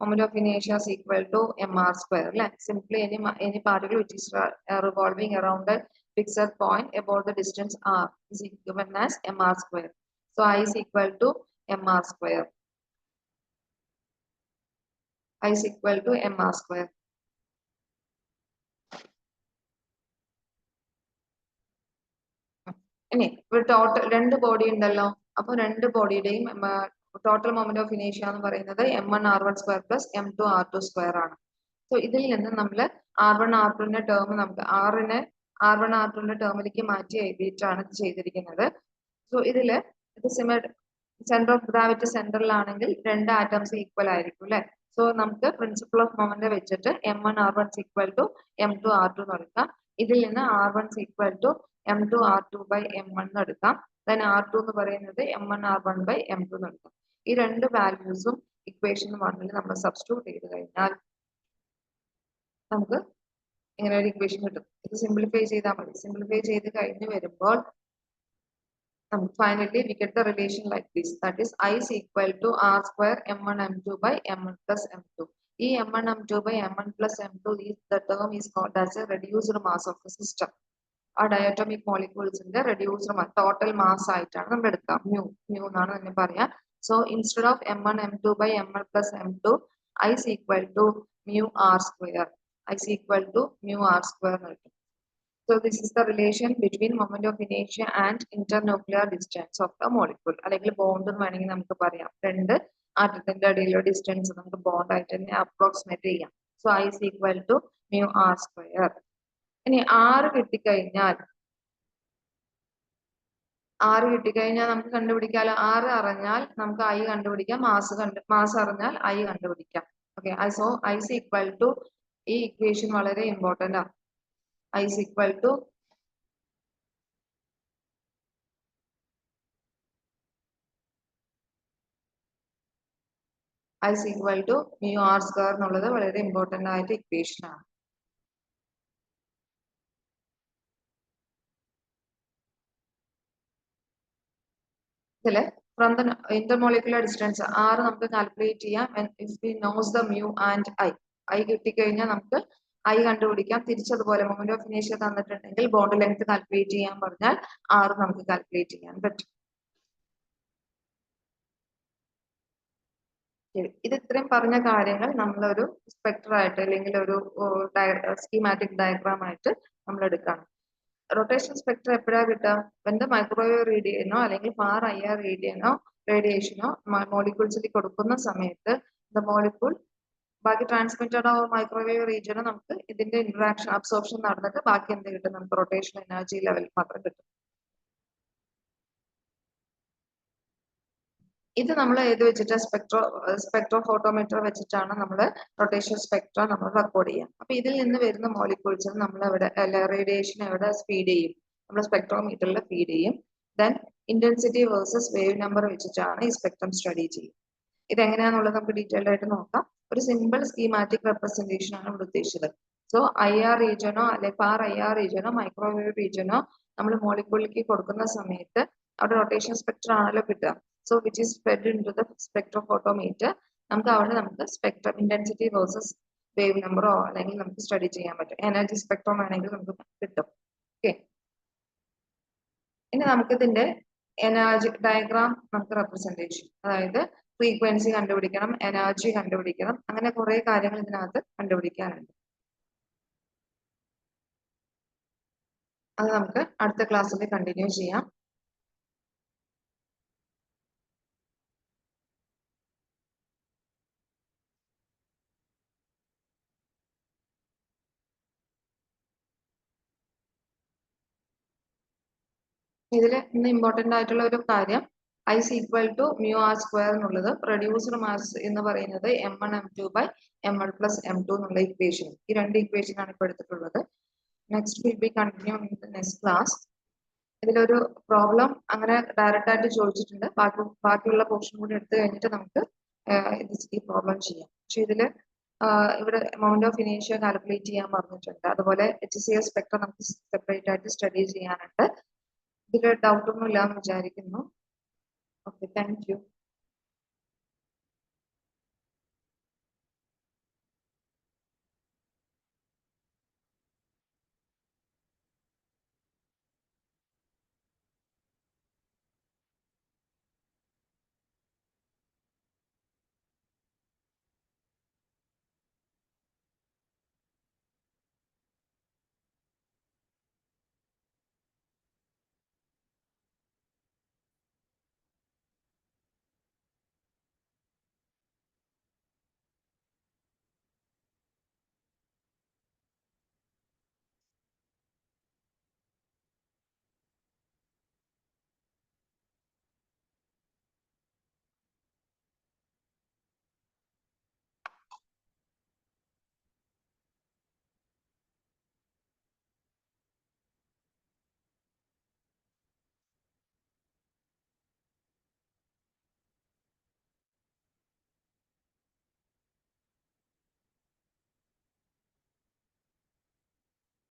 മൊമെന്റ് ഓഫ് ഇനേഷ്യ is equal to mr square അല്ലെ. Simply any particle which is revolving around a fixed point about the distance R is given as mr square. So I is equal to mr square. I is equal to mr square. ഇനി ഇവിടെ total രണ്ട് body ഉണ്ടല്ലോ. അപ്പൊ രണ്ട് ബോഡിയുടെയും total moment of ഇനേഷ്യ എന്ന് പറയുന്നത് m1 r1 square plus m2 r2 square ആണ്. So ഇതിൽ നിന്ന് നമ്മൾ r1 r2ന്റെ ടേം നമുക്ക് r1 r2ന്റെ ടേമിലേക്ക് മാറ്റി എഴുതിയിട്ടാണ് ഇത് ചെയ്തിരിക്കുന്നത്. സോ ഇതില് ഇത് സെന്റർ ഓഫ് ഗ്രാവിറ്റി സെന്ററിലാണെങ്കിൽ രണ്ട് ആറ്റംസ് ഈക്വൽ ആയിരിക്കും അല്ലെ. സോ നമുക്ക് പ്രിൻസിപ്പിൾ ഓഫ് മൊമെന്റ് വെച്ചിട്ട് m1 r1 equal to m2 r2 എന്ന് എടുക്കാം. ഇതിൽ നിന്ന് r1 equal to m2 r2 by m1 എന്ന് എടുക്കാം. ദെൻ r2 എന്ന് പറയുന്നത് m1 r1 by m2 എന്ന് എടുക്കാം. ഈ രണ്ട് വാല്യൂസും ഇക്വേഷൻ 1 നമ്മൾ സബ്സ്റ്റിറ്റ്യൂട്ട് ചെയ്ത് കഴിഞ്ഞാൽ നമുക്ക് ഇങ്ങനെ ഒരു ഇക്വേഷൻ കിട്ടും. ഇത് സിംപ്ലിഫൈ ചെയ്താൽ മതി. സിംപ്ലിഫൈ ചെയ്ത് കഴിഞ്ഞ് വരുമ്പോൾ finally we get the relation like this, that is I is equal to r square m1 m2 by m1 plus m2. ഈ m1 m2 by m1 plus m2 the term is called as a reduced mass of the system. ആ diatomic മോളിക്യൂൾസിന്റെ reduced total mass ആയിട്ടാണ് നമ്മൾ എടുക്കാം. Mu എന്നാണ് തന്നെ പറയാം. So instead of m1 m2 by m1 plus m2 I is equal to mu r square. I is equal to mu r square എന്ന് കിട്ടും. So this is the relation between moment of inertia and internuclear distance of the molecule. അല്ലെങ്കിൽ bond എന്ന് വേണമെങ്കിൽ നമുക്ക് പറയാം. രണ്ട് ആറ്റത്തിന്റെ ഇടയിലുള്ള distance നമുക്ക് ബോണ്ട് ആയിട്ട് തന്നെ അപ്രോക്സിമേറ്റ് ചെയ്യാം. So I is equal to mu r square. ഇനി R കിട്ടിക്കഴിഞ്ഞാൽ നമുക്ക് കണ്ടുപിടിക്കാലോ. R അറിഞ്ഞാൽ നമുക്ക് I കണ്ടുപിടിക്കാം, മാസ് അറിഞ്ഞാൽ I കണ്ടുപിടിക്കാം. Okay. So I is equal to ഈ ഇക്വേഷൻ വളരെ ഇമ്പോർട്ടന്റ് ആണ്. I is equal to mu r square എന്നുള്ളത് വളരെ ഇമ്പോർട്ടന്റ് ആയിട്ട് ഇക്വേഷൻ ആണ്. ഇതില് from the intermolecular distance R നമുക്ക് കാൽക്കുലേറ്റ് ചെയ്യാം. If we knows the mu and I കിട്ടിക്കഴിഞ്ഞാൽ നമുക്ക് I കണ്ടുപിടിക്കാം. തിരിച്ചതുപോലെ മൊമെന്റ് ഓഫ് ഇനേഷ്യ തന്നിട്ടുണ്ടെങ്കിൽ ബോണ്ട് ലെങ്ത് കാൽക്കുലേറ്റ് ചെയ്യാൻ പറഞ്ഞാൽ R നമുക്ക് കാൽക്കുലേറ്റ് ചെയ്യാൻ പറ്റും. ഇത് ഇത്രയും പറഞ്ഞ കാര്യങ്ങൾ നമ്മളൊരു സ്പെക്ട്ര ആയിട്ട് അല്ലെങ്കിൽ ഒരു സ്കീമാറ്റിക് ഡയഗ്രാം ആയിട്ട് നമ്മൾ എടുക്കണം. റൊട്ടേഷൻ സ്പെക്ട്ര എപ്പോഴാ കിട്ടുക? വെൻ മൈക്രോവേവ് റേഡിയനോ അല്ലെങ്കിൽ ഫാർ IR റേഡിയേഷനോ മോളിക്യൂൾസിൽ കൊടുക്കുന്ന സമയത്ത് ദ മോളിക്യൂൾ ബാക്കി ട്രാൻസ്മിറ്റഡ് ഓർ മൈക്രോവേവ് റീജിയനോ നമുക്ക് ഇതിന്റെ ഇന്ററാക്ഷൻ അബ്സോർപ്ഷൻ നടന്നിട്ട് ബാക്കി എന്ത് കിട്ടും? നമുക്ക് റൊട്ടേഷൻ എനർജി ലെവൽ മാത്രം കിട്ടും. ഇത് നമ്മൾ ഏത് വെച്ചിട്ട് സ്പെക്ട്രോഫോട്ടോമീറ്റർ വെച്ചിട്ടാണ് നമ്മൾ റൊട്ടേഷൻ സ്പെക്ട്ര നമ്മൾ റെക്കോർഡ് ചെയ്യാം. അപ്പൊ ഇതിൽ നിന്ന് വരുന്ന മോളിക്യൂൾസ് നമ്മൾ എവിടെ റേഡിയേഷൻ എവിടെ ഫീഡ് ചെയ്യും? നമ്മൾ സ്പെക്ട്രോമീറ്ററിൽ ഫീഡ് ചെയ്യും. Then intensity versus wave number വെച്ചിട്ടാണ് ഈ സ്പെക്ട്രം സ്റ്റഡി ചെയ്യും. ഇതെങ്ങനെയാണെന്നുള്ളത് നമുക്ക് ഡീറ്റെയിൽഡ് ആയിട്ട് നോക്കാം. ഒരു സിമ്പിൾ സ്കീമാറ്റിക് റെപ്രസെന്റേഷൻ ആണ് ഇവിടെ ഉദ്ദേശിച്ചത്. സോ IR റീജിയനോ അല്ലെങ്കിൽ ഫാർ IR റീജിയനോ മൈക്രോവേവ് റീജിയനോ നമ്മൾ മോളിക്യൂളിലേക്ക് കൊടുക്കുന്ന സമയത്ത് അവിടെ റൊട്ടേഷൻ സ്പെക്ട്രം ആണല്ലോ കിട്ടുക. So which is fed into the spectrophotometer. നമുക്ക് സ്പെക്ട്രം ഇന്റൻസിറ്റി വേഴ്സസ് വേവ് നമ്പറോ അല്ലെങ്കിൽ നമുക്ക് സ്റ്റഡി ചെയ്യാൻ പറ്റും. എനർജി സ്പെക്ട്രം ആണെങ്കിൽ നമുക്ക് കിട്ടും. ഓക്കെ. ഇനി നമുക്ക് ഇതിന്റെ എനർജി ഡയഗ്രാം നമുക്ക് റെപ്രസെന്റേഷൻ, അതായത് ഫ്രീക്വൻസി കണ്ടുപിടിക്കണം, എനർജി കണ്ടുപിടിക്കണം, അങ്ങനെ കുറെ കാര്യങ്ങൾ ഇതിനകത്ത് കണ്ടുപിടിക്കാനുണ്ട്. അത് നമുക്ക് അടുത്ത ക്ലാസ്സിൽ കണ്ടിന്യൂ ചെയ്യാം. ഇതിൽ ഇന്ന് ഇമ്പോർട്ടന്റ് ആയിട്ടുള്ള ഒരു കാര്യം I is equal to mu r square എന്നുള്ളത് പ്രൊഡ്യൂസർ മാസ് എന്ന് പറയുന്നത് m1m2/ml plus m2 എന്നുള്ള ഇക്വേഷൻ. ഈ രണ്ട് ഇക്വേഷൻ ആണ് ഇപ്പോൾ എടുത്തിട്ടുള്ളത്. Next will be continue in the next class. ഇതിലൊരു പ്രോബ്ലം അങ്ങനെ ഡയറക്റ്റ് ആയിട്ട് ചോദിച്ചിട്ടുണ്ട്. ബാക്കിയുള്ള പോർഷൻ കൂടി എടുത്തു കഴിഞ്ഞിട്ട് നമുക്ക് ഈ പ്രോബ്ലം ചെയ്യാം. പക്ഷെ ഇതിൽ ഇവിടെ എമൗണ്ട് ഓഫ് ഇനീഷ്യ കാൽക്കുലേറ്റ് ചെയ്യാൻ പറഞ്ഞിട്ടുണ്ട്. അതുപോലെ HCl സ്പെക്ട്രം നമുക്ക് സെപ്പറേറ്റ് ആയിട്ട് സ്റ്റഡി ചെയ്യാനുണ്ട്. ഇതിൽ ഡൗട്ട് ഒന്നും ഇല്ലാന്ന് വിചാരിക്കുന്നു. Okay, thank you.